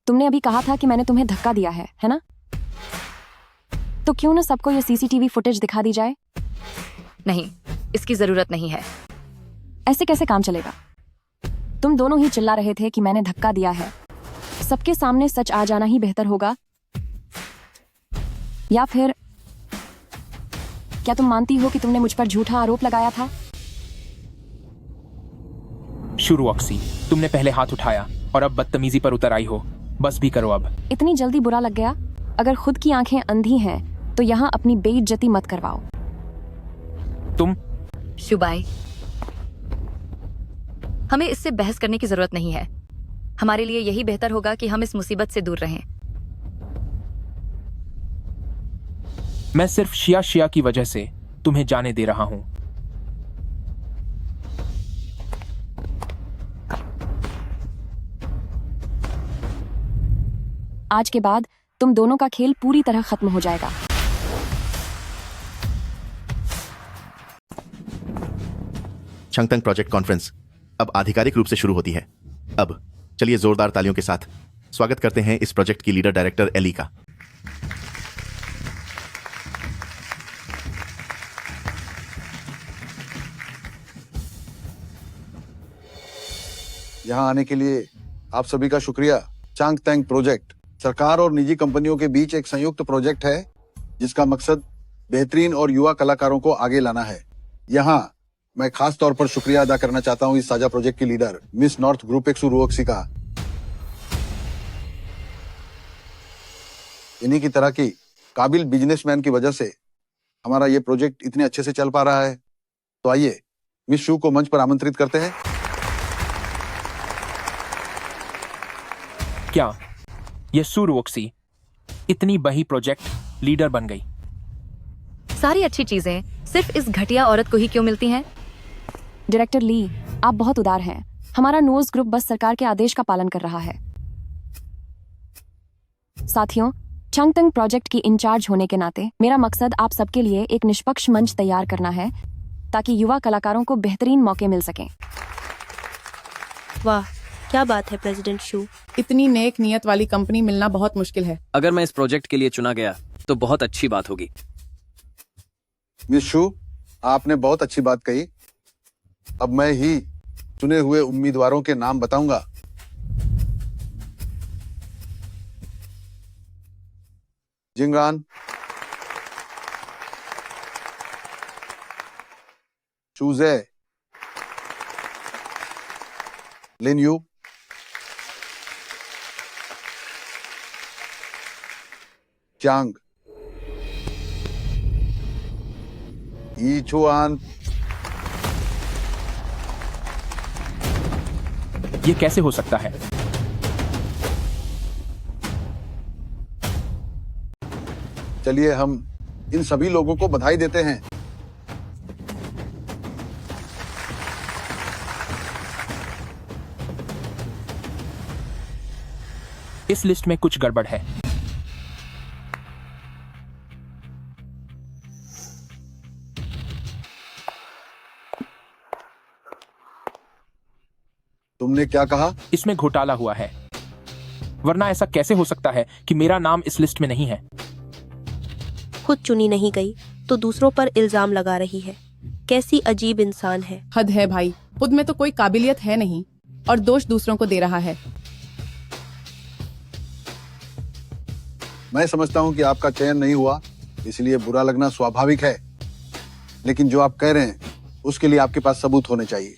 तुमने अभी कहा था कि मैंने तुम्हें धक्का दिया है ना? तो क्यों ना सबको ये सीसीटीवी फुटेज दिखा दी जाए? नहीं, इसकी जरूरत नहीं है। ऐसे कैसे काम चलेगा? तुम दोनों ही चिल्ला रहे थे कि मैंने धक्का दिया है। सबके सामने सच आ जाना ही बेहतर होगा। या फिर क्या तुम मानती हो कि तुमने मुझ पर झूठा आरोप लगाया था? शुरू ऑक्सी, तुमने पहले हाथ उठाया और अब बदतमीजी पर उतर आई हो। बस भी करो अब। इतनी जल्दी बुरा लग गया? अगर खुद की आंखें अंधी हैं तो यहाँ अपनी बेइज्जती मत करवाओ। तुम शुबाई, हमें इससे बहस करने की जरूरत नहीं है। हमारे लिए यही बेहतर होगा कि हम इस मुसीबत से दूर रहें। मैं सिर्फ शिया की वजह से तुम्हें जाने दे रहा हूं। आज के बाद तुम दोनों का खेल पूरी तरह खत्म हो जाएगा। चंगतंग प्रोजेक्ट कॉन्फ्रेंस अब आधिकारिक रूप से शुरू होती है। अब चलिए जोरदार तालियों के साथ स्वागत करते हैं इस प्रोजेक्ट की लीडर डायरेक्टर एली का। यहाँ आने के लिए आप सभी का शुक्रिया। चांगतंग प्रोजेक्ट सरकार और निजी कंपनियों के बीच एक संयुक्त प्रोजेक्ट है जिसका मकसद बेहतरीन और युवा कलाकारों को आगे लाना है। यहाँ मैं खास तौर पर शुक्रिया अदा करना चाहता हूँ इस साझा प्रोजेक्ट की लीडर मिस नॉर्थ ग्रुप एक्सू रुओक्सी का। इन्हीं की तरह की काबिल बिजनेसमैन की वजह से हमारा ये प्रोजेक्ट इतने अच्छे से चल पा रहा है। तो आइए मिस शू को मंच पर आमंत्रित करते हैं। क्या ये सुरुओक्सी इतनी बड़ी प्रोजेक्ट लीडर बन गई? सारी अच्छी चीजें सिर्फ इस घटिया औरत को ही क्यों मिलती हैं? डायरेक्टर ली, आप बहुत उदार हैं। हमारा नोज ग्रुप बस सरकार के आदेश का पालन कर रहा है। साथियों, चांगतंग प्रोजेक्ट की इंचार्ज होने के नाते मेरा मकसद आप सबके लिए एक निष्पक्ष मंच तैयार करना है ताकि युवा कलाकारों को बेहतरीन मौके मिल सकें। वाह, क्या बात है प्रेसिडेंट शू। इतनी नेक नियत वाली कंपनी मिलना बहुत मुश्किल है। अगर मैं इस प्रोजेक्ट के लिए चुना गया तो बहुत अच्छी बात होगी। मिस शू, आपने बहुत अच्छी बात कही। अब मैं ही चुने हुए उम्मीदवारों के नाम बताऊंगा। जिंगान, चूजे, लिनयू, चांग, ईचुआन। ये कैसे हो सकता है? चलिए हम इन सभी लोगों को बधाई देते हैं। इस लिस्ट में कुछ गड़बड़ है। तुमने क्या कहा? इसमें घोटाला हुआ है, वरना ऐसा कैसे हो सकता है कि मेरा नाम इस लिस्ट में नहीं है? खुद चुनी नहीं गई तो दूसरों पर इल्जाम लगा रही है। कैसी अजीब इंसान है। हद है भाई, खुद में तो कोई काबिलियत है नहीं और दोष दूसरों को दे रहा है। मैं समझता हूं कि आपका चयन नहीं हुआ, इसलिए बुरा लगना स्वाभाविक है। लेकिन जो आप कह रहे हैं उसके लिए आपके पास सबूत होने चाहिए।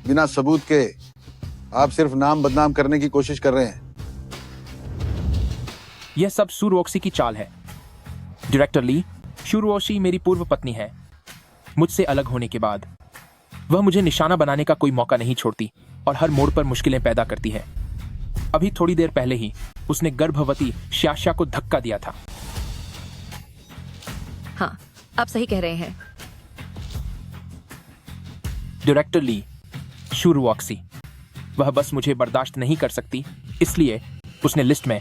बिना सबूत के आप सिर्फ नाम बदनाम करने की कोशिश कर रहे हैं। यह सब सुरुओक्सी की चाल है। डायरेक्टर ली, शुरुओशी मेरी पूर्व पत्नी है। मुझसे अलग होने के बाद वह मुझे निशाना बनाने का कोई मौका नहीं छोड़ती और हर मोड़ पर मुश्किलें पैदा करती है। अभी थोड़ी देर पहले ही उसने गर्भवती श्याशा को धक्का दिया था। हाँ, आप सही कह रहे हैं। डायरेक्टर ली, शुरुओक्सी वह बस मुझे बर्दाश्त नहीं कर सकती, इसलिए उसने लिस्ट में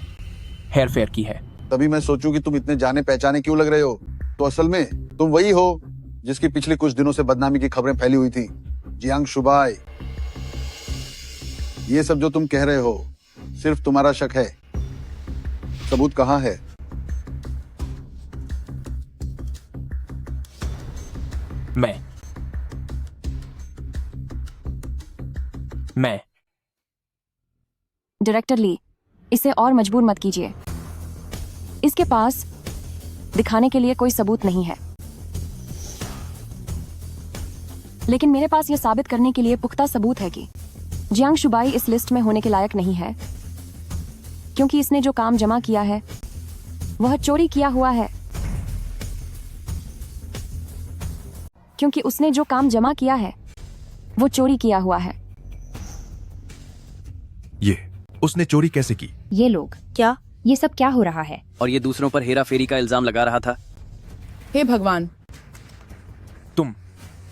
हेरफेर की है। तभी मैं सोचूं कि तुम इतने जाने पहचाने क्यों लग रहे हो। तो असल में तुम वही हो जिसकी पिछले कुछ दिनों से बदनामी की खबरें फैली हुई थी। जियांग शुबाई, ये सब जो तुम कह रहे हो सिर्फ तुम्हारा शक है। सबूत कहाँ है? मैं। डायरेक्टर ली, इसे और मजबूर मत कीजिए। इसके पास दिखाने के लिए कोई सबूत नहीं है, लेकिन मेरे पास यह साबित करने के लिए पुख्ता सबूत है कि जियांग शुबाई इस लिस्ट में होने के लायक नहीं है, क्योंकि इसने जो काम जमा किया है वह चोरी किया हुआ है। क्योंकि उसने जो काम जमा किया है वो चोरी किया हुआ है। ये उसने चोरी कैसे की? ये लोग, क्या ये सब क्या हो रहा है? और ये दूसरों पर हेरा फेरी का इल्जाम लगा रहा था। हे भगवान,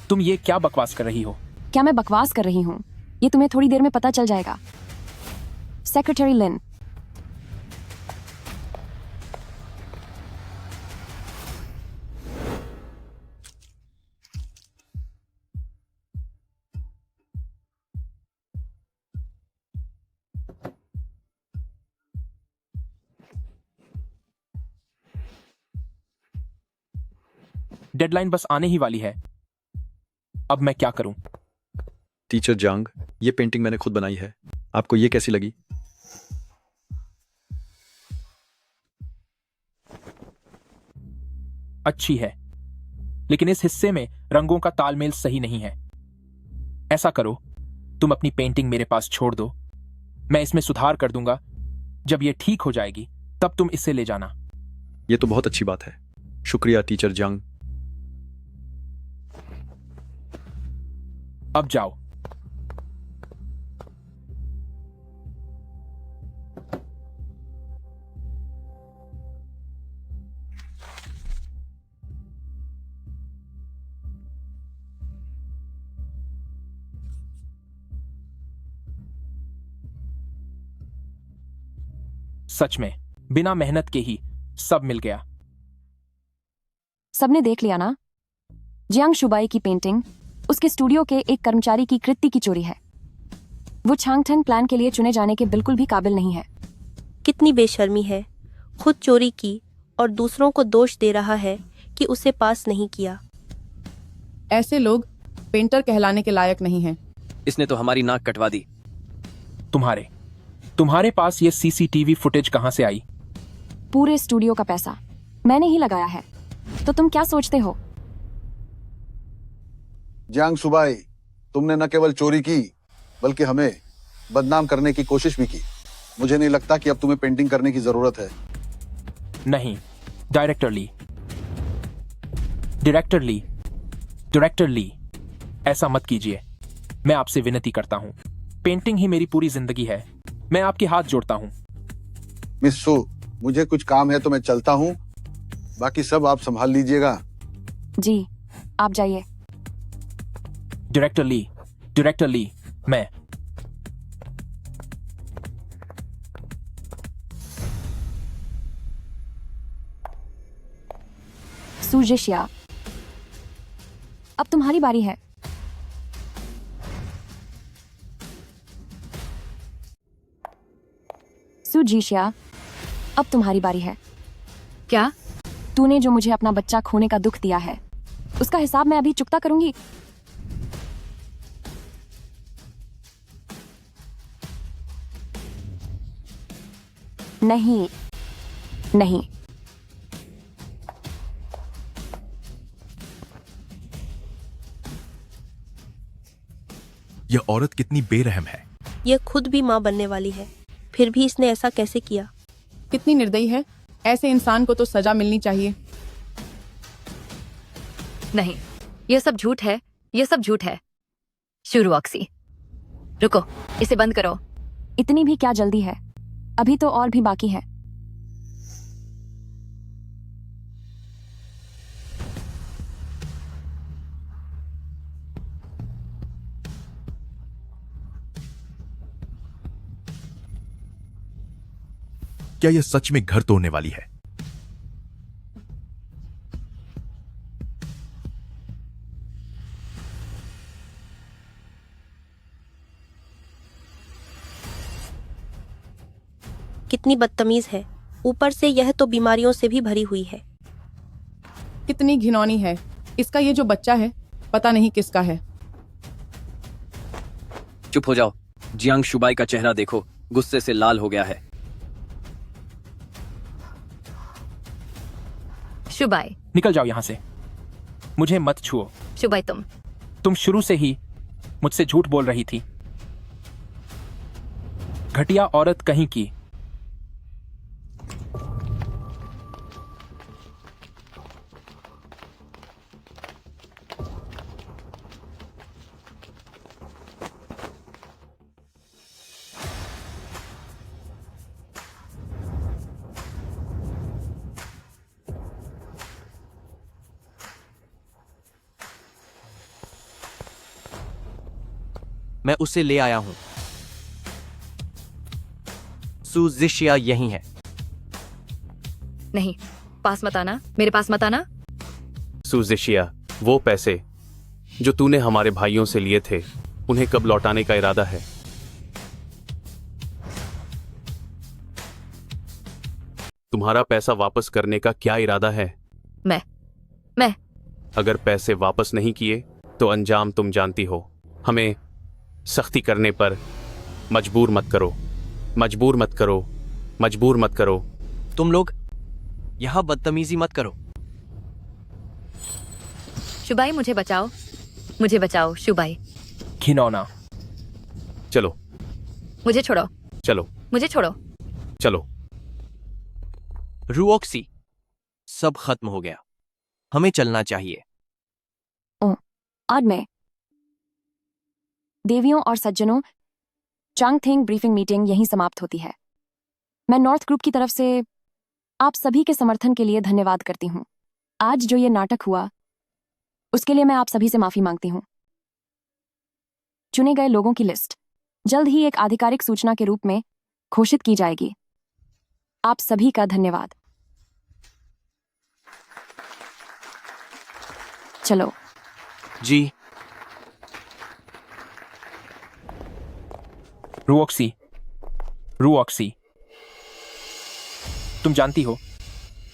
तुम ये क्या बकवास कर रही हो? क्या मैं बकवास कर रही हूँ? ये तुम्हें थोड़ी देर में पता चल जाएगा। सेक्रेटरी लिन, डेडलाइन बस आने ही वाली है। अब मैं क्या करूं? टीचर जांग, ये पेंटिंग मैंने खुद बनाई है। आपको ये कैसी लगी? अच्छी है, लेकिन इस हिस्से में रंगों का तालमेल सही नहीं है। ऐसा करो, तुम अपनी पेंटिंग मेरे पास छोड़ दो, मैं इसमें सुधार कर दूंगा। जब ये ठीक हो जाएगी तब तुम इसे ले जाना। ये तो बहुत अच्छी बात है। शुक्रिया टीचर जांग। अब जाओ। सच में बिना मेहनत के ही सब मिल गया। सबने देख लिया ना? जियांग शुबाई की पेंटिंग उसके स्टूडियो के एक कर्मचारी की कृत्य की चोरी है। वो छांगठन प्लान के लिए चुने जाने के बिल्कुल भी काबिल नहीं है। कितनी बेशर्मी है, खुद चोरी की और दूसरों को दोष दे रहा है कि उसे पास नहीं किया। ऐसे लोग पेंटर कहलाने के लायक नहीं हैं। इसने तो हमारी नाक कटवा दी। तुम्हारे पास ये सीसीटीवी फुटेज कहां से आई? पूरे स्टूडियो का पैसा मैंने ही लगाया है, तो तुम क्या सोचते हो? जियांग शुबाई, तुमने न केवल चोरी की बल्कि हमें बदनाम करने की कोशिश भी की। मुझे नहीं लगता कि अब तुम्हें पेंटिंग करने की जरूरत है। नहीं, डायरेक्टर ली, ऐसा मत कीजिए। मैं आपसे विनती करता हूं। पेंटिंग ही मेरी पूरी जिंदगी है। मैं आपके हाथ जोड़ता हूं। मिस सू, मुझे कुछ काम है तो मैं चलता हूं। बाकी सब आप संभाल लीजिएगा। जी, आप जाइए। डायरेक्टर ली, मैं। सुजिशिया, अब तुम्हारी बारी है। सुजिशिया, अब तुम्हारी बारी है। क्या? तूने जो मुझे अपना बच्चा खोने का दुख दिया है, उसका हिसाब मैं अभी चुकता करूंगी। नहीं, यह औरत कितनी बेरहम है। यह खुद भी माँ बनने वाली है, फिर भी इसने ऐसा कैसे किया? कितनी निर्दयी है। ऐसे इंसान को तो सजा मिलनी चाहिए। नहीं, यह सब झूठ है, यह सब झूठ है। शुरू ऑक्सी, रुको, इसे बंद करो। इतनी भी क्या जल्दी है? अभी तो और भी बाकी है। क्या यह सच में घर तोड़ने वाली है? कितनी बदतमीज है। ऊपर से यह तो बीमारियों से भी भरी हुई है। कितनी घिनौनी है। इसका ये जो बच्चा है, पता नहीं किसका है। चुप हो जाओ, जियांग शुबाई का चेहरा देखो, गुस्से से लाल हो गया है। शुबाई, निकल जाओ यहाँ से, मुझे मत छुओ। शुबाई तुम शुरू से ही मुझसे झूठ बोल रही थी, घटिया औरत कहीं की। मैं उसे ले आया हूं। सुजिशिया यही है। नहीं, पास मत आना, मेरे पास मत आना। सुजिशिया, वो पैसे जो तूने हमारे भाइयों से लिए थे, उन्हें कब लौटाने का इरादा है? तुम्हारा पैसा वापस करने का क्या इरादा है? मैं अगर पैसे वापस नहीं किए तो अंजाम तुम जानती हो। हमें सख्ती करने पर मजबूर मत करो, मजबूर मत करो, मजबूर मत करो। तुम लोग यहां बदतमीजी मत करो। शुबाई, मुझे बचाओ शुबाई। घिनौना। चलो, मुझे छोड़ो, चलो, मुझे छोड़ो। चलो। रुओक्सी, सब खत्म हो गया, हमें चलना चाहिए। आज में देवियों और सज्जनों, चांगथेंग ब्रीफिंग मीटिंग यहीं समाप्त होती है। मैं नॉर्थ ग्रुप की तरफ से आप सभी के समर्थन के लिए धन्यवाद करती हूं। आज जो ये नाटक हुआ उसके लिए मैं आप सभी से माफी मांगती हूं। चुने गए लोगों की लिस्ट जल्द ही एक आधिकारिक सूचना के रूप में घोषित की जाएगी। आप सभी का धन्यवाद। चलो जी। रुओक्सी, तुम जानती हो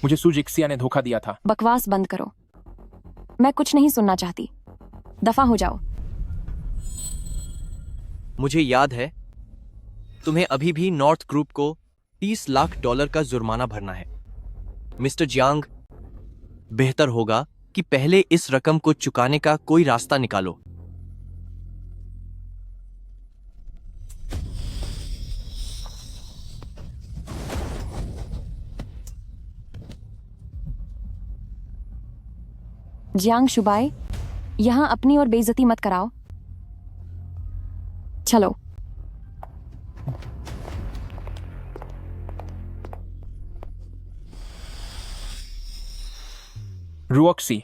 मुझे सुजिक्सिया ने धोखा दिया था। बकवास बंद करो, मैं कुछ नहीं सुनना चाहती। दफा हो जाओ। मुझे याद है, तुम्हें अभी भी नॉर्थ ग्रुप को $30 लाख का जुर्माना भरना है। मिस्टर जियांग, बेहतर होगा कि पहले इस रकम को चुकाने का कोई रास्ता निकालो। जियांग शुबाई, यहां अपनी और बेइज्जती मत कराओ। चलो। रुओक्सी,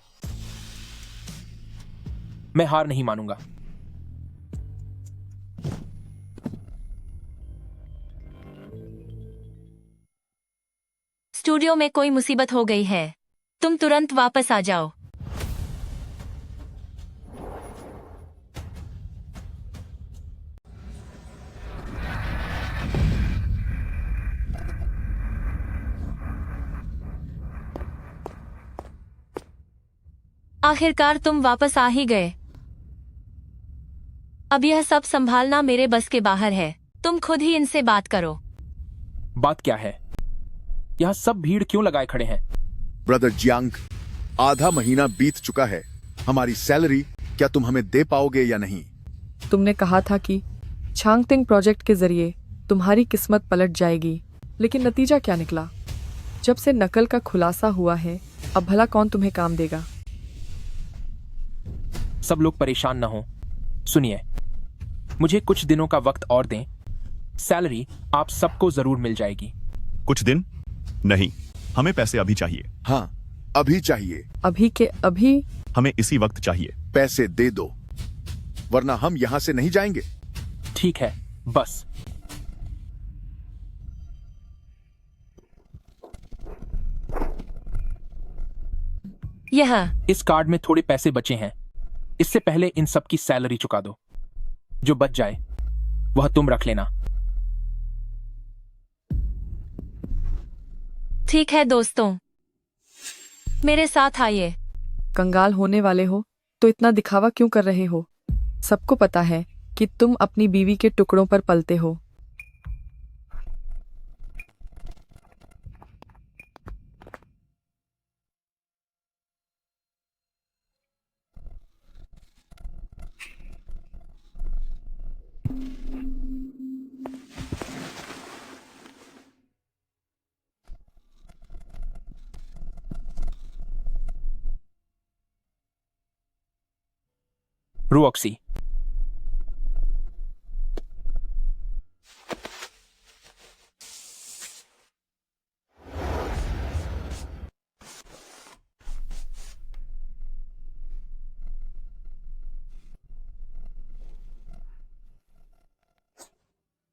मैं हार नहीं मानूंगा। स्टूडियो में कोई मुसीबत हो गई है, तुम तुरंत वापस आ जाओ। आखिरकार तुम वापस आ ही गए। अब यह सब संभालना मेरे बस के बाहर है। तुम खुद ही इनसे बात करो। बात क्या है? यहाँ सब भीड़ क्यों लगाए खड़े हैं? ब्रदर जियांग, आधा महीना बीत चुका है। हमारी सैलरी क्या तुम हमें दे पाओगे या नहीं? तुमने कहा था कि चांगथेंग प्रोजेक्ट के जरिए तुम्हारी किस्मत पलट जाएगी, लेकिन नतीजा क्या निकला? जब से नकल का खुलासा हुआ है, अब भला कौन तुम्हें काम देगा? सब लोग परेशान न हो। सुनिए, मुझे कुछ दिनों का वक्त और दें। सैलरी आप सबको जरूर मिल जाएगी। कुछ दिन नहीं, हमें पैसे अभी चाहिए। हाँ, अभी चाहिए। अभी के अभी? हमें इसी वक्त चाहिए। पैसे दे दो, वरना हम यहां से नहीं जाएंगे। ठीक है, बस। यह इस कार्ड में थोड़े पैसे बचे हैं। इससे पहले इन सब की सैलरी चुका दो। जो बच जाए वह तुम रख लेना। ठीक है दोस्तों, मेरे साथ आइए। कंगाल होने वाले हो तो इतना दिखावा क्यों कर रहे हो? सबको पता है कि तुम अपनी बीवी के टुकड़ों पर पलते हो। रुओक्सी,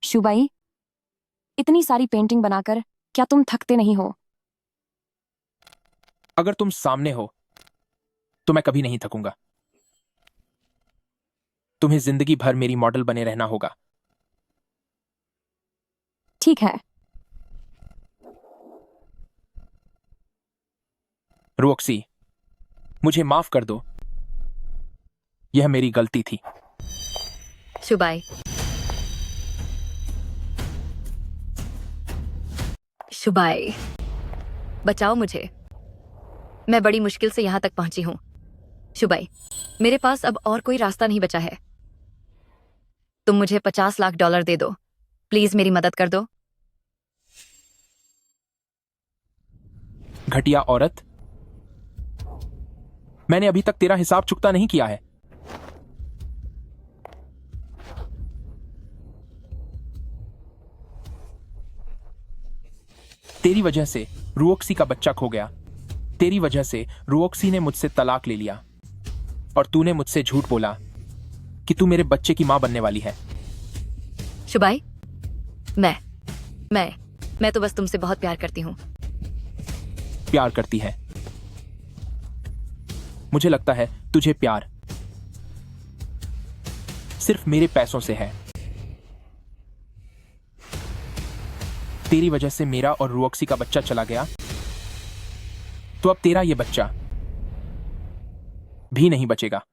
शुबाई, इतनी सारी पेंटिंग बनाकर क्या तुम थकते नहीं हो? अगर तुम सामने हो तो मैं कभी नहीं थकूंगा। तुम्हें जिंदगी भर मेरी मॉडल बने रहना होगा। ठीक है। रुओक्सी, मुझे माफ कर दो, यह मेरी गलती थी। शुबाई, शुबाई, बचाओ मुझे। मैं बड़ी मुश्किल से यहां तक पहुंची हूं। शुबाई, मेरे पास अब और कोई रास्ता नहीं बचा है। तुम मुझे $50 लाख दे दो। प्लीज मेरी मदद कर दो। घटिया औरत, मैंने अभी तक तेरा हिसाब चुकता नहीं किया है। तेरी वजह से रुओक्सी का बच्चा खो गया। तेरी वजह से रुओक्सी ने मुझसे तलाक ले लिया और तूने मुझसे झूठ बोला कि तू मेरे बच्चे की मां बनने वाली है। शुबाई, मैं तो बस तुमसे बहुत प्यार करती हूँ। प्यार करती है? मुझे लगता है तुझे प्यार सिर्फ मेरे पैसों से है। तेरी वजह से मेरा और रुओक्सी का बच्चा चला गया, तो अब तेरा ये बच्चा भी नहीं बचेगा।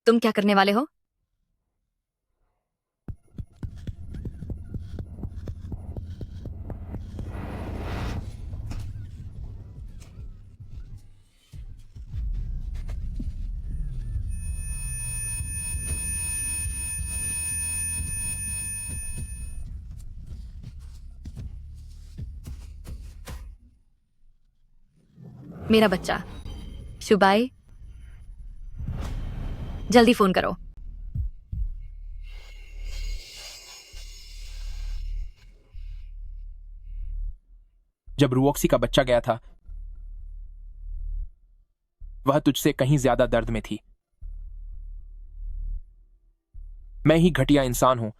तुम क्या करने वाले हो? मेरा बच्चा शुबाई, जल्दी फोन करो। जब रुओक्सी का बच्चा गया था, वह तुझसे कहीं ज्यादा दर्द में थी। मैं ही घटिया इंसान हूं।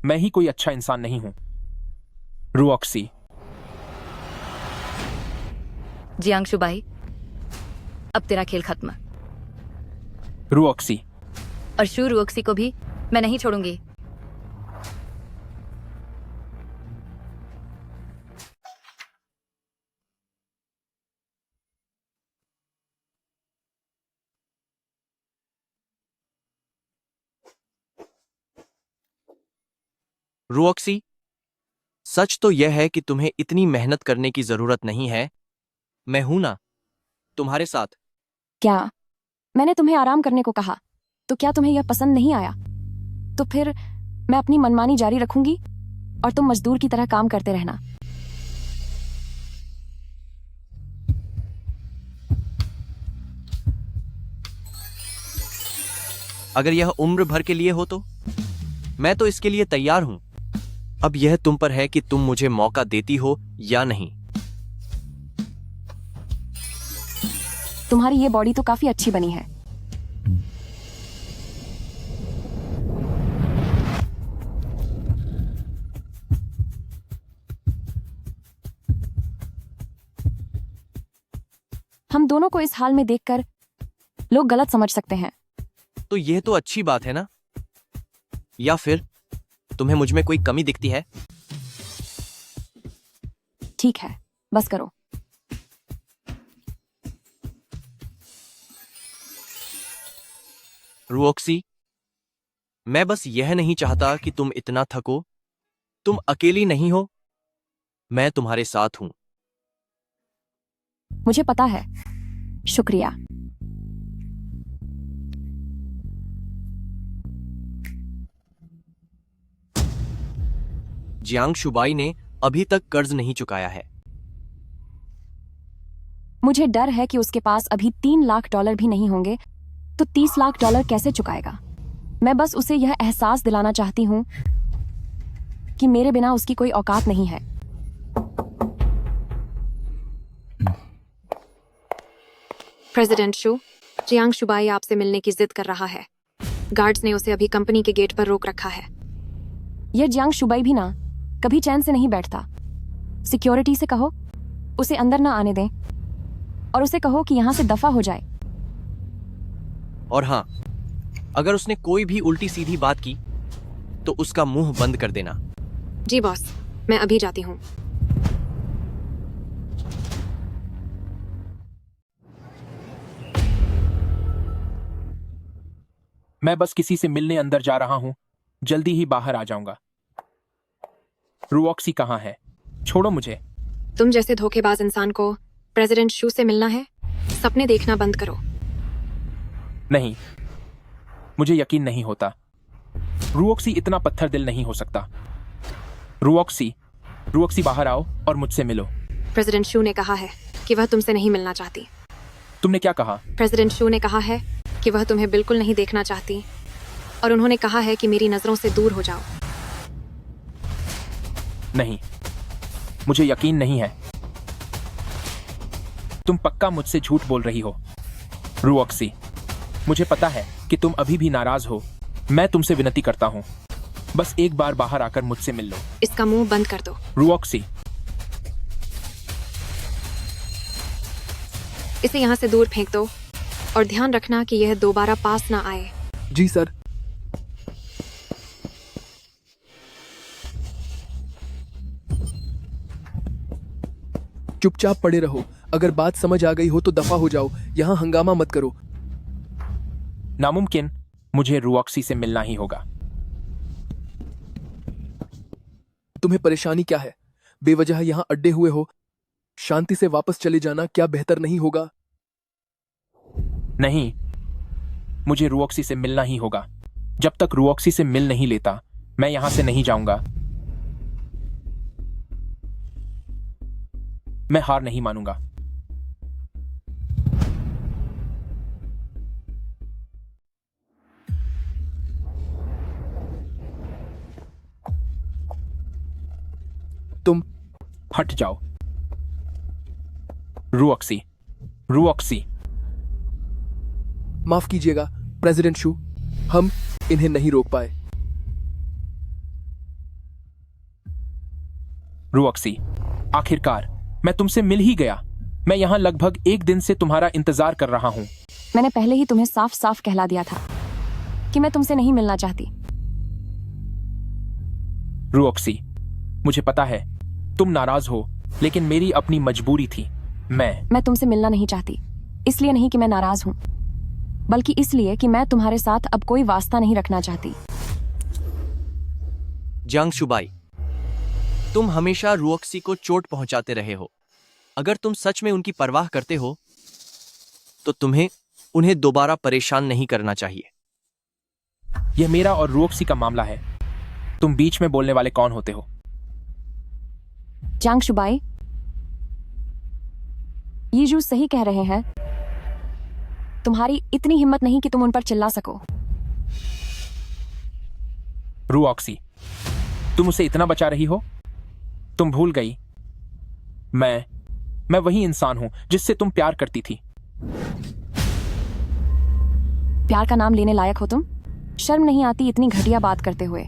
मैं ही कोई अच्छा इंसान नहीं हूं। रुओक्सी। जियांग शुबाई, अब तेरा खेल खत्म। रुओक्सी। और शू रुओक्सी को भी मैं नहीं छोड़ूंगी। रुओक्सी, सच तो यह है कि तुम्हें इतनी मेहनत करने की जरूरत नहीं है। मैं हूं ना तुम्हारे साथ। क्या मैंने तुम्हें आराम करने को कहा? तो क्या तुम्हें यह पसंद नहीं आया? तो फिर मैं अपनी मनमानी जारी रखूंगी और तुम मजदूर की तरह काम करते रहना। अगर यह उम्र भर के लिए हो तो मैं तो इसके लिए तैयार हूं। अब यह तुम पर है कि तुम मुझे मौका देती हो या नहीं। तुम्हारी ये बॉडी तो काफी अच्छी बनी है। हम दोनों को इस हाल में देखकर लोग गलत समझ सकते हैं। तो यह तो अच्छी बात है ना? या फिर तुम्हें मुझ में कोई कमी दिखती है? ठीक है, बस करो। रुओक्सी, मैं बस यह नहीं चाहता कि तुम इतना थको। तुम अकेली नहीं हो, मैं तुम्हारे साथ हूं। मुझे पता है। शुक्रिया। जियांग शुबाई ने अभी तक कर्ज नहीं चुकाया है। मुझे डर है कि उसके पास अभी $3 लाख भी नहीं होंगे, तो $30 लाख कैसे चुकाएगा। मैं बस उसे यह एहसास दिलाना चाहती हूं कि मेरे बिना उसकी कोई औकात नहीं है। प्रेसिडेंट शू, जियांग शुबाई आपसे मिलने की जिद कर रहा है। गार्ड्स ने उसे अभी कंपनी के गेट पर रोक रखा है। यह जियांग शुबाई भी ना कभी चैन से नहीं बैठता। सिक्योरिटी से कहो उसे अंदर ना आने दें और उसे कहो कि यहां से दफा हो जाए। और हाँ, अगर उसने कोई भी उल्टी सीधी बात की तो उसका मुंह बंद कर देना। जी बॉस, मैं अभी जाती हूँ। मैं बस किसी से मिलने अंदर जा रहा हूं, जल्दी ही बाहर आ जाऊंगा। रुओक्सी कहाँ है? छोड़ो मुझे। तुम जैसे धोखेबाज इंसान को प्रेसिडेंट शू से मिलना है? सपने देखना बंद करो। नहीं, मुझे यकीन नहीं होता। रुओक्सी इतना पत्थर दिल नहीं हो सकता। रुओक्सी बाहर आओ और मुझसे मिलो। प्रेसिडेंट शू ने कहा है कि वह तुमसे नहीं मिलना चाहती। तुमने क्या कहा? प्रेसिडेंट शू ने कहा है कि वह तुम्हें बिल्कुल नहीं देखना चाहती और उन्होंने कहा है कि मेरी नजरों से दूर हो जाओ। नहीं, मुझे यकीन नहीं है। तुम पक्का मुझसे झूठ बोल रही हो। रुओक्सी, मुझे पता है कि तुम अभी भी नाराज हो। मैं तुमसे विनती करता हूं, बस एक बार बाहर आकर मुझसे मिल लो। इसका मुंह बंद कर दो। रुओक्सी, इसे यहाँ से दूर फेंक दो और ध्यान रखना कि यह दोबारा पास ना आए। जी सर। चुपचाप पड़े रहो। अगर बात समझ आ गई हो तो दफा हो जाओ। यहाँ हंगामा मत करो। नामुमकिन, मुझे रुओक्सी से मिलना ही होगा। तुम्हें परेशानी क्या है? बेवजह यहाँ अड्डे हुए हो। शांति से वापस चले जाना क्या बेहतर नहीं होगा? नहीं, मुझे रुओक्सी से मिलना ही होगा। जब तक रुओक्सी से मिल नहीं लेता, मैं यहां से नहीं जाऊंगा। मैं हार नहीं मानूंगा। तुम हट जाओ। रुओक्सी, माफ कीजिएगा प्रेसिडेंट शू, हम इन्हें नहीं रोक पाए। रुओक्सी, आखिरकार मैं तुमसे मिल ही गया। मैं यहां लगभग 1 दिन से तुम्हारा इंतजार कर रहा हूं। मैंने पहले ही तुम्हें साफ साफ कहला दिया था कि मैं तुमसे नहीं मिलना चाहती। रुओक्सी, मुझे पता है तुम नाराज हो, लेकिन मेरी अपनी मजबूरी थी। मैं तुमसे मिलना नहीं चाहती, इसलिए नहीं कि मैं नाराज हूं, बल्कि इसलिए कि मैं तुम्हारे साथ अब कोई वास्ता नहीं रखना चाहती। जियांग शुबाई, तुम हमेशा रुओक्सी को चोट पहुंचाते रहे हो। अगर तुम सच में उनकी परवाह करते हो तो तुम्हें उन्हें दोबारा परेशान नहीं करना चाहिए। यह मेरा और रुओक्सी का मामला है। तुम बीच में बोलने वाले कौन होते हो? जियांग शुबाई, यीजू सही कह रहे हैं। तुम्हारी इतनी हिम्मत नहीं कि तुम उन पर चिल्ला सको। रुओक्सी, तुम उसे इतना बचा रही हो? तुम भूल गई, मैं वही इंसान हूं जिससे तुम प्यार करती थी। प्यार का नाम लेने लायक हो तुम? शर्म नहीं आती इतनी घटिया बात करते हुए?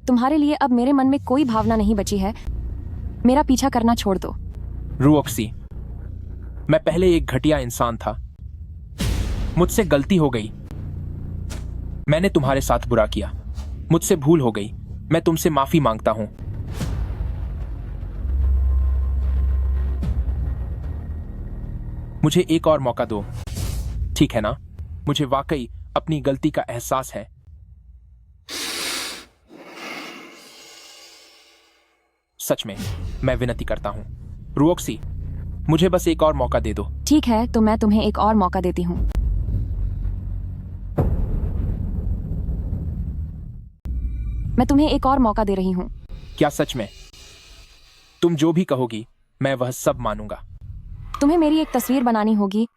तुम्हारे लिए अब मेरे मन में कोई भावना नहीं बची है। मेरा पीछा करना छोड़ दो। रुओक्सी, मैं पहले एक घटिया इंसान था। मुझसे गलती हो गई। मैंने तुम्हारे साथ बुरा किया। मुझसे भूल हो गई। मैं तुमसे माफी मांगता हूं। मुझे एक और मौका दो, ठीक है ना? मुझे वाकई अपनी गलती का एहसास है। सच में मैं विनती करता हूं, रुओक्सी, मुझे बस एक और मौका दे दो। ठीक है, तो मैं तुम्हें एक और मौका देती हूँ। मैं तुम्हें एक और मौका दे रही हूँ। क्या सच में? तुम जो भी कहोगी मैं वह सब मानूंगा। तुम्हें मेरी एक तस्वीर बनानी होगी,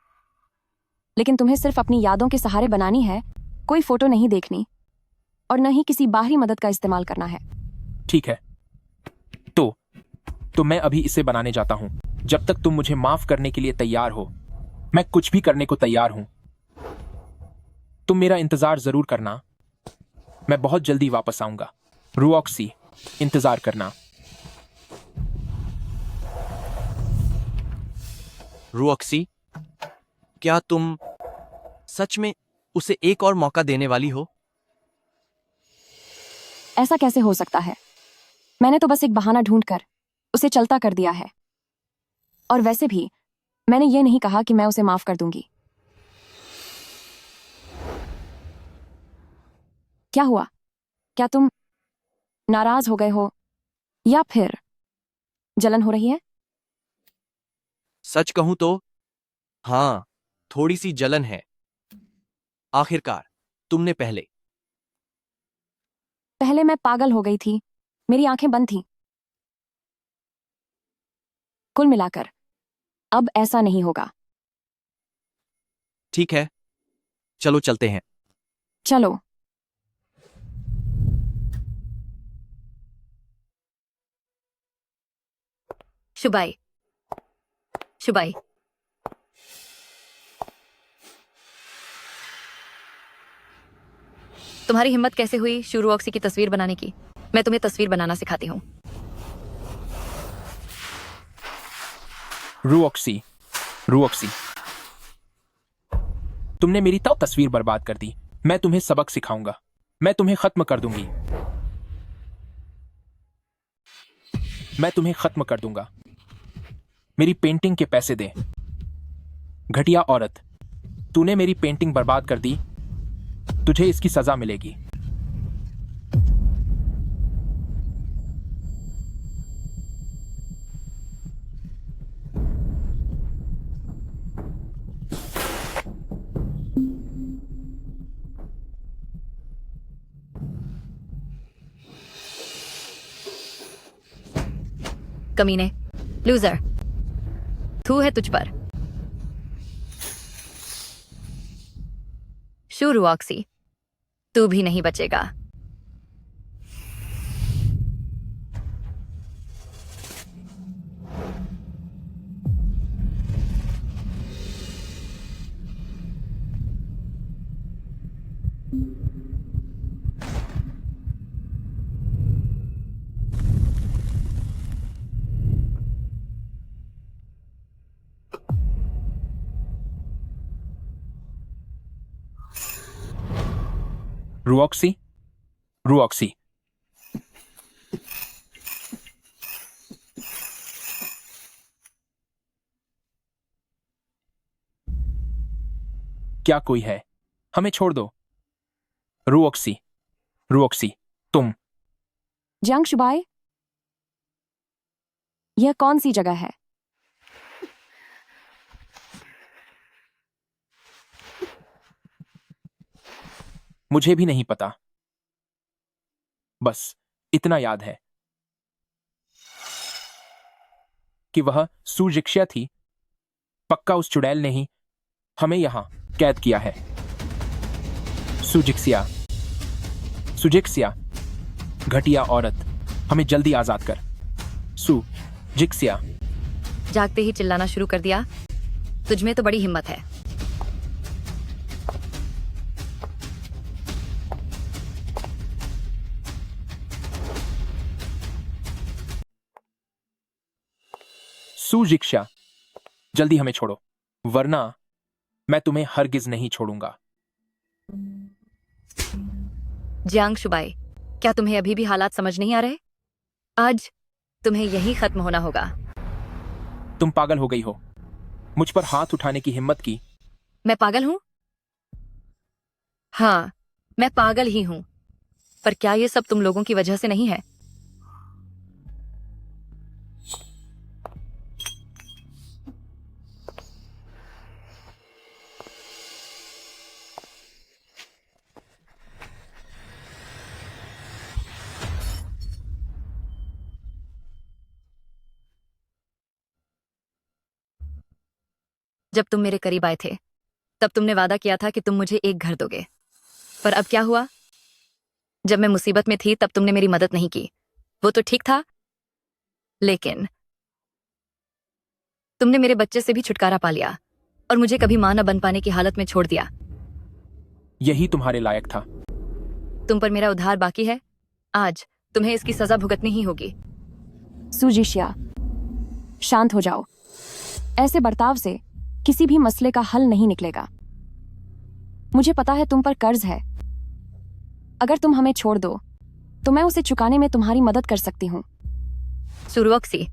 लेकिन तुम्हें सिर्फ अपनी यादों के सहारे बनानी है, कोई फोटो नहीं देखनी और न ही किसी बाहरी मदद का इस्तेमाल करना है। ठीक है, तो मैं अभी इसे बनाने जाता हूं। जब तक तुम मुझे माफ करने के लिए तैयार हो, मैं कुछ भी करने को तैयार हूं। तुम मेरा इंतजार जरूर करना, मैं बहुत जल्दी वापस आऊंगा। रुओक्सी, इंतजार करना। रुओक्सी, क्या तुम सच में उसे एक और मौका देने वाली हो? ऐसा कैसे हो सकता है? मैंने तो बस एक बहाना ढूंढकर उसे चलता कर दिया है। और वैसे भी मैंने ये नहीं कहा कि मैं उसे माफ कर दूंगी। क्या हुआ? क्या तुम नाराज हो गए हो या फिर जलन हो रही है? सच कहूं तो हाँ, थोड़ी सी जलन है। आखिरकार तुमने पहले मैं पागल हो गई थी, मेरी आंखें बंद थीं। कुल मिलाकर अब ऐसा नहीं होगा। ठीक है, चलो चलते हैं। चलो। शुबाई, शुबाई, तुम्हारी हिम्मत कैसे हुई शुरुऑक्सी की तस्वीर बनाने की? मैं तुम्हें तस्वीर बनाना सिखाती हूँ। रुओक्सी, रुओक्सी, तुमने मेरी तो तस्वीर बर्बाद कर दी। मैं तुम्हें सबक सिखाऊंगा, मैं तुम्हें खत्म कर दूंगी। मैं तुम्हें खत्म कर दूंगा। मेरी पेंटिंग के पैसे दे। घटिया औरत, तूने मेरी पेंटिंग बर्बाद कर दी, तुझे इसकी सजा मिलेगी। कमीने, लूजर, थू है तुझ पर। शुरुऑक्सी, तू भी नहीं बचेगा। रुओक्सी, रुओक्सी, क्या कोई है? हमें छोड़ दो। रुओक्सी, रुओक्सी, तुम। जियांग शुबाई, यह कौन सी जगह है? मुझे भी नहीं पता, बस इतना याद है कि वह सुजिक्ष्या थी। पक्का उस चुड़ैल ने ही हमें यहां कैद किया है। सुजिक्ष्या, सुजिक्ष्या, घटिया औरत, हमें जल्दी आजाद कर। सुजिक्ष्या। जागते ही चिल्लाना शुरू कर दिया? तुझमें तो बड़ी हिम्मत है। सुजिक्ष्या, जल्दी हमें छोड़ो, वरना मैं तुम्हें हरगिज नहीं छोड़ूंगा। जियांग शुबाई, क्या तुम्हें अभी भी हालात समझ नहीं आ रहे? आज तुम्हें यही खत्म होना होगा। तुम पागल हो गई हो, मुझ पर हाथ उठाने की हिम्मत की। मैं पागल हूं? हाँ, मैं पागल ही हूं, पर क्या ये सब तुम लोगों की वजह से नहीं है? जब तुम मेरे करीब आए थे तब तुमने वादा किया था कि तुम मुझे एक घर दोगे, पर अब क्या हुआ? जब मैं मुसीबत में थी तब तुमने मेरी मदद नहीं की, वो तो ठीक था, लेकिन तुमने मेरे बच्चे से भी छुटकारा पा लिया और मुझे कभी मां न बन पाने की हालत में छोड़ दिया। यही तुम्हारे लायक था। तुम पर मेरा उधार बाकी है, आज तुम्हें इसकी सजा भुगतनी ही होगी। सुजिशिया, शांत हो जाओ। ऐसे बर्ताव से किसी भी मसले का हल नहीं निकलेगा। मुझे पता है तुम पर कर्ज है। अगर तुम हमें छोड़ दो तो मैं उसे चुकाने में तुम्हारी मदद कर सकती हूँ। सुरुवक्सी,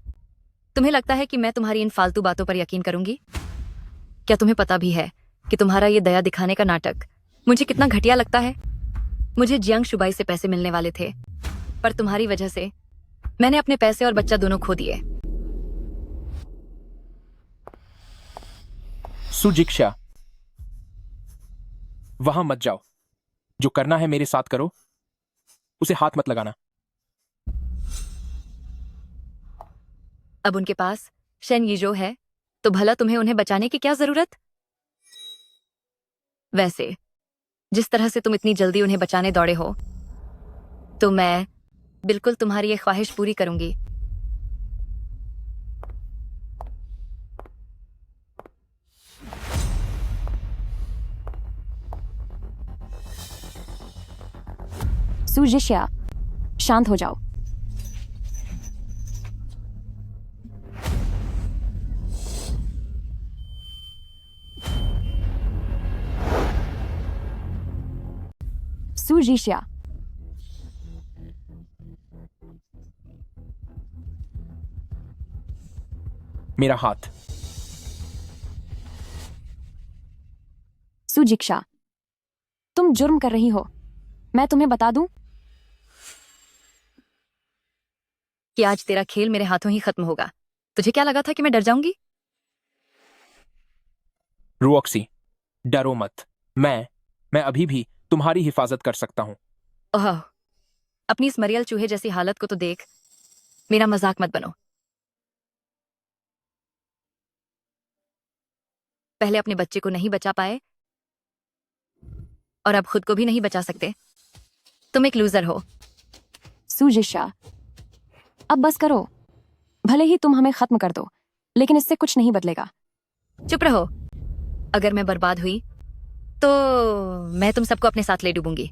तुम्हें लगता है कि मैं तुम्हारी इन फालतू बातों पर यकीन करूंगी? क्या तुम्हें पता भी है कि तुम्हारा ये दया दिखाने का नाटक मुझे कितना घटिया लगता है? मुझे जियांग शुबाई से पैसे मिलने वाले थे, पर तुम्हारी वजह से मैंने अपने पैसे और बच्चा दोनों खो दिए। सुजिक्षा, वहां मत जाओ। जो करना है मेरे साथ करो, उसे हाथ मत लगाना। अब उनके पास शेन यीजो है, तो भला तुम्हें उन्हें बचाने की क्या जरूरत? वैसे जिस तरह से तुम इतनी जल्दी उन्हें बचाने दौड़े हो, तो मैं बिल्कुल तुम्हारी ये ख्वाहिश पूरी करूंगी। सुजिशिया, शांत हो जाओ। सुजिशिया, मेरा हाथ। सुजिक्षा, तुम जुर्म कर रही हो। मैं तुम्हें बता दूं कि आज तेरा खेल मेरे हाथों ही खत्म होगा। तुझे क्या लगा था कि मैं डर जाऊंगी? रुओक्सी, डरो मत। मैं अभी भी तुम्हारी हिफाजत कर सकता हूं। ओह, अपनी इस मरियल चूहे जैसी हालत को तो देख। मेरा मजाक मत बनो। पहले अपने बच्चे को नहीं बचा पाए और अब खुद को भी नहीं बचा सकते। तुम एक लूजर हो। सुजिशा, अब बस करो। भले ही तुम हमें खत्म कर दो, लेकिन इससे कुछ नहीं बदलेगा। चुप रहो। अगर मैं बर्बाद हुई तो मैं तुम सबको अपने साथ ले डूबूंगी।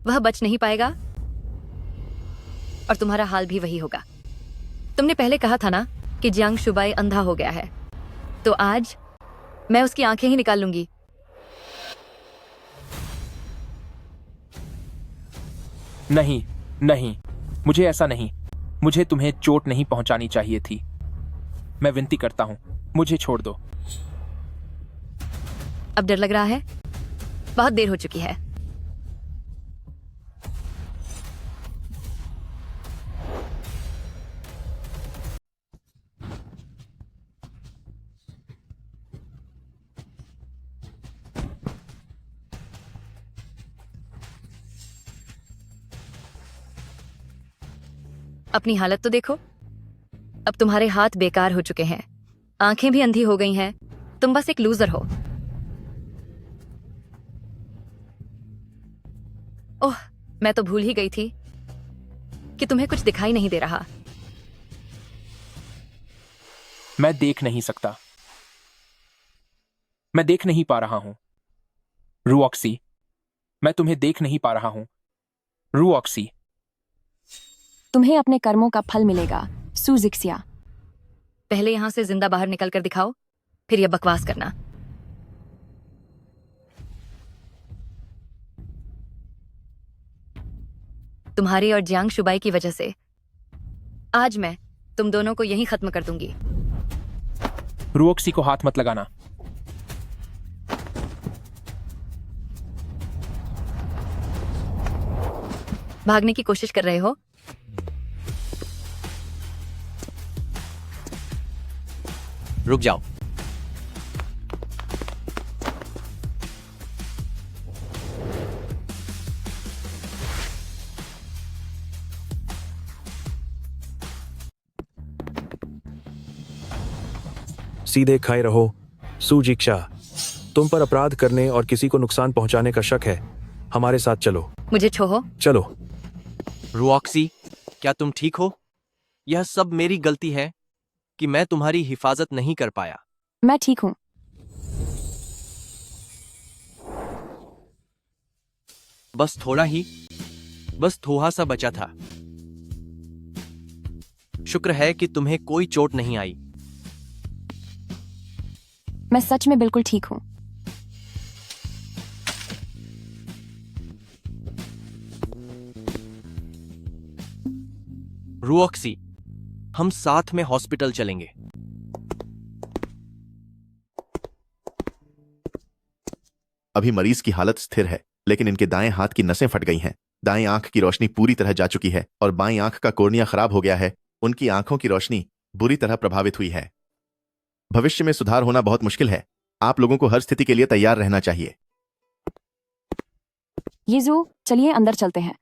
वह बच नहीं पाएगा और तुम्हारा हाल भी वही होगा। तुमने पहले कहा था ना कि जियांग शुबाई अंधा हो गया है, तो आज मैं उसकी आंखें ही निकाल लूंगी। नहीं नहीं, मुझे ऐसा नहीं। मुझे तुम्हें चोट नहीं पहुंचानी चाहिए थी। मैं विनती करता हूं, मुझे छोड़ दो। अब डर लग रहा है? बहुत देर हो चुकी है। अपनी हालत तो देखो। अब तुम्हारे हाथ बेकार हो चुके हैं, आंखें भी अंधी हो गई हैं। तुम बस एक लूजर हो। ओह, मैं तो भूल ही गई थी कि तुम्हें कुछ दिखाई नहीं दे रहा। मैं देख नहीं सकता। मैं देख नहीं पा रहा हूं। रुओक्सी, मैं तुम्हें देख नहीं पा रहा हूं। रुओक्सी, तुम्हें अपने कर्मों का फल मिलेगा। सुजिक्सिया, पहले यहां से जिंदा बाहर निकल कर दिखाओ, फिर यह बकवास करना। तुम्हारी और जियांग शुबाई की वजह से आज मैं तुम दोनों को यहीं खत्म कर दूंगी। रुओक्सी को हाथ मत लगाना। भागने की कोशिश कर रहे हो? रुक जाओ। सीधे खाए रहो। सुजीक्षा, तुम पर अपराध करने और किसी को नुकसान पहुंचाने का शक है। हमारे साथ चलो। मुझे छोहो। चलो। रुऑक्सी, क्या तुम ठीक हो? यह सब मेरी गलती है कि मैं तुम्हारी हिफाजत नहीं कर पाया। मैं ठीक हूँ। बस थोड़ा सा बचा था। शुक्र है कि तुम्हें कोई चोट नहीं आई। मैं सच में बिल्कुल ठीक हूँ। रुऑक्सी, हम साथ में हॉस्पिटल चलेंगे। अभी मरीज की हालत स्थिर है, लेकिन इनके दाएं हाथ की नसें फट गई हैं। दाएं आंख की रोशनी पूरी तरह जा चुकी है और बाएं आंख का कोर्निया खराब हो गया है। उनकी आंखों की रोशनी बुरी तरह प्रभावित हुई है। भविष्य में सुधार होना बहुत मुश्किल है। आप लोगों को हर स्थिति के लिए तैयार रहना चाहिए। यीजू, चलिए अंदर चलते हैं।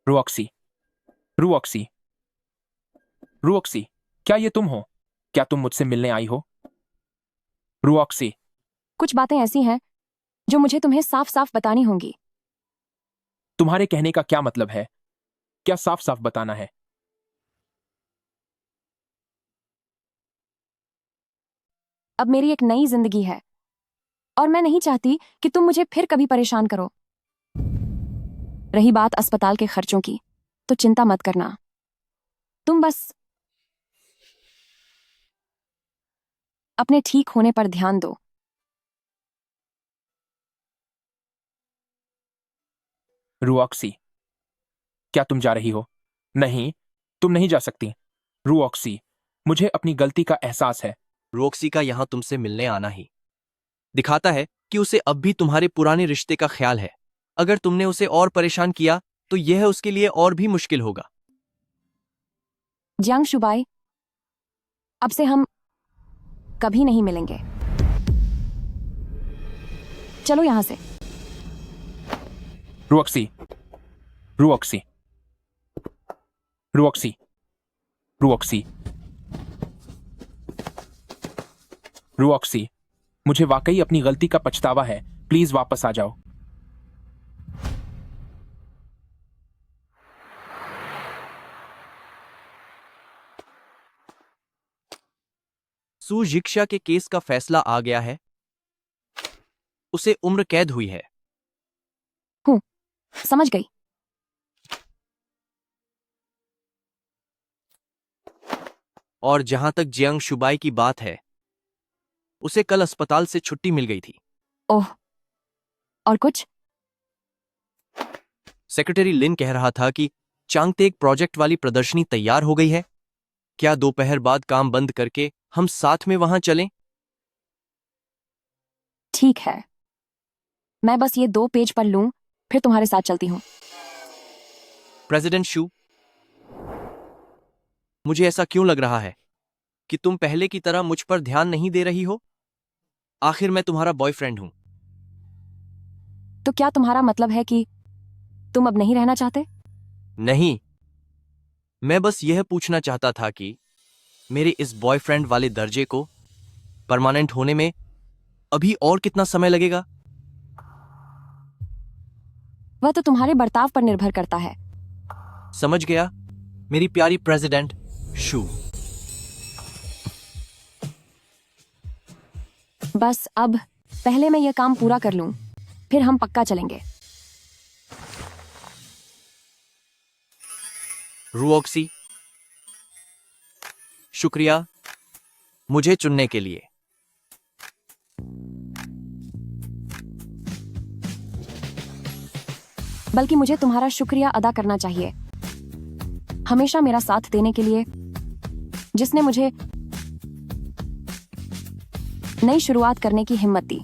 रुऑक्सी, रुऑक्सी, रुऑक्सी, क्या ये तुम हो? क्या तुम मुझसे मिलने आई हो? रुऑक्सी। कुछ बातें ऐसी हैं जो मुझे तुम्हें साफ साफ बतानी होंगी। तुम्हारे कहने का क्या मतलब है? क्या साफ साफ बताना है? अब मेरी एक नई जिंदगी है और मैं नहीं चाहती कि तुम मुझे फिर कभी परेशान करो। रही बात अस्पताल के खर्चों की, तो चिंता मत करना। तुम बस अपने ठीक होने पर ध्यान दो। रुऑक्सी, क्या तुम जा रही हो? नहीं, तुम नहीं जा सकती। रुऑक्सी, मुझे अपनी गलती का एहसास है। रुऑक्सी का यहां तुमसे मिलने आना ही दिखाता है कि उसे अब भी तुम्हारे पुराने रिश्ते का ख्याल है। अगर तुमने उसे और परेशान किया तो यह उसके लिए और भी मुश्किल होगा। जियांग शुबाई, अब से हम कभी नहीं मिलेंगे। चलो यहां से। रुऑक्सी, रुऑक्सी, रुऑक्सी, रुऑक्सी, रुऑक्सी, मुझे वाकई अपनी गलती का पछतावा है। प्लीज वापस आ जाओ। सुजीक्षा के केस का फैसला आ गया है। उसे उम्र कैद हुई है। समझ गई। और जहां तक जियांग शुबाई की बात है, उसे कल अस्पताल से छुट्टी मिल गई थी। ओह, और कुछ? सेक्रेटरी लिन कह रहा था कि चांगतेक प्रोजेक्ट वाली प्रदर्शनी तैयार हो गई है। क्या दोपहर बाद काम बंद करके हम साथ में वहां चलें? ठीक है, मैं बस ये 2 पेज पढ़ लूं, फिर तुम्हारे साथ चलती हूं। प्रेसिडेंट शू, मुझे ऐसा क्यों लग रहा है कि तुम पहले की तरह मुझ पर ध्यान नहीं दे रही हो? आखिर मैं तुम्हारा बॉयफ्रेंड हूं। तो क्या तुम्हारा मतलब है कि तुम अब नहीं रहना चाहते? नहीं, मैं बस यह पूछना चाहता था कि मेरे इस बॉयफ्रेंड वाले दर्जे को परमानेंट होने में अभी और कितना समय लगेगा? वह तो तुम्हारे बर्ताव पर निर्भर करता है। समझ गया मेरी प्यारी प्रेसिडेंट शू। बस अब पहले मैं यह काम पूरा कर लूं, फिर हम पक्का चलेंगे। रुऑक्सी, शुक्रिया मुझे चुनने के लिए। बल्कि मुझे तुम्हारा शुक्रिया अदा करना चाहिए, हमेशा मेरा साथ देने के लिए, जिसने मुझे नई शुरुआत करने की हिम्मत दी।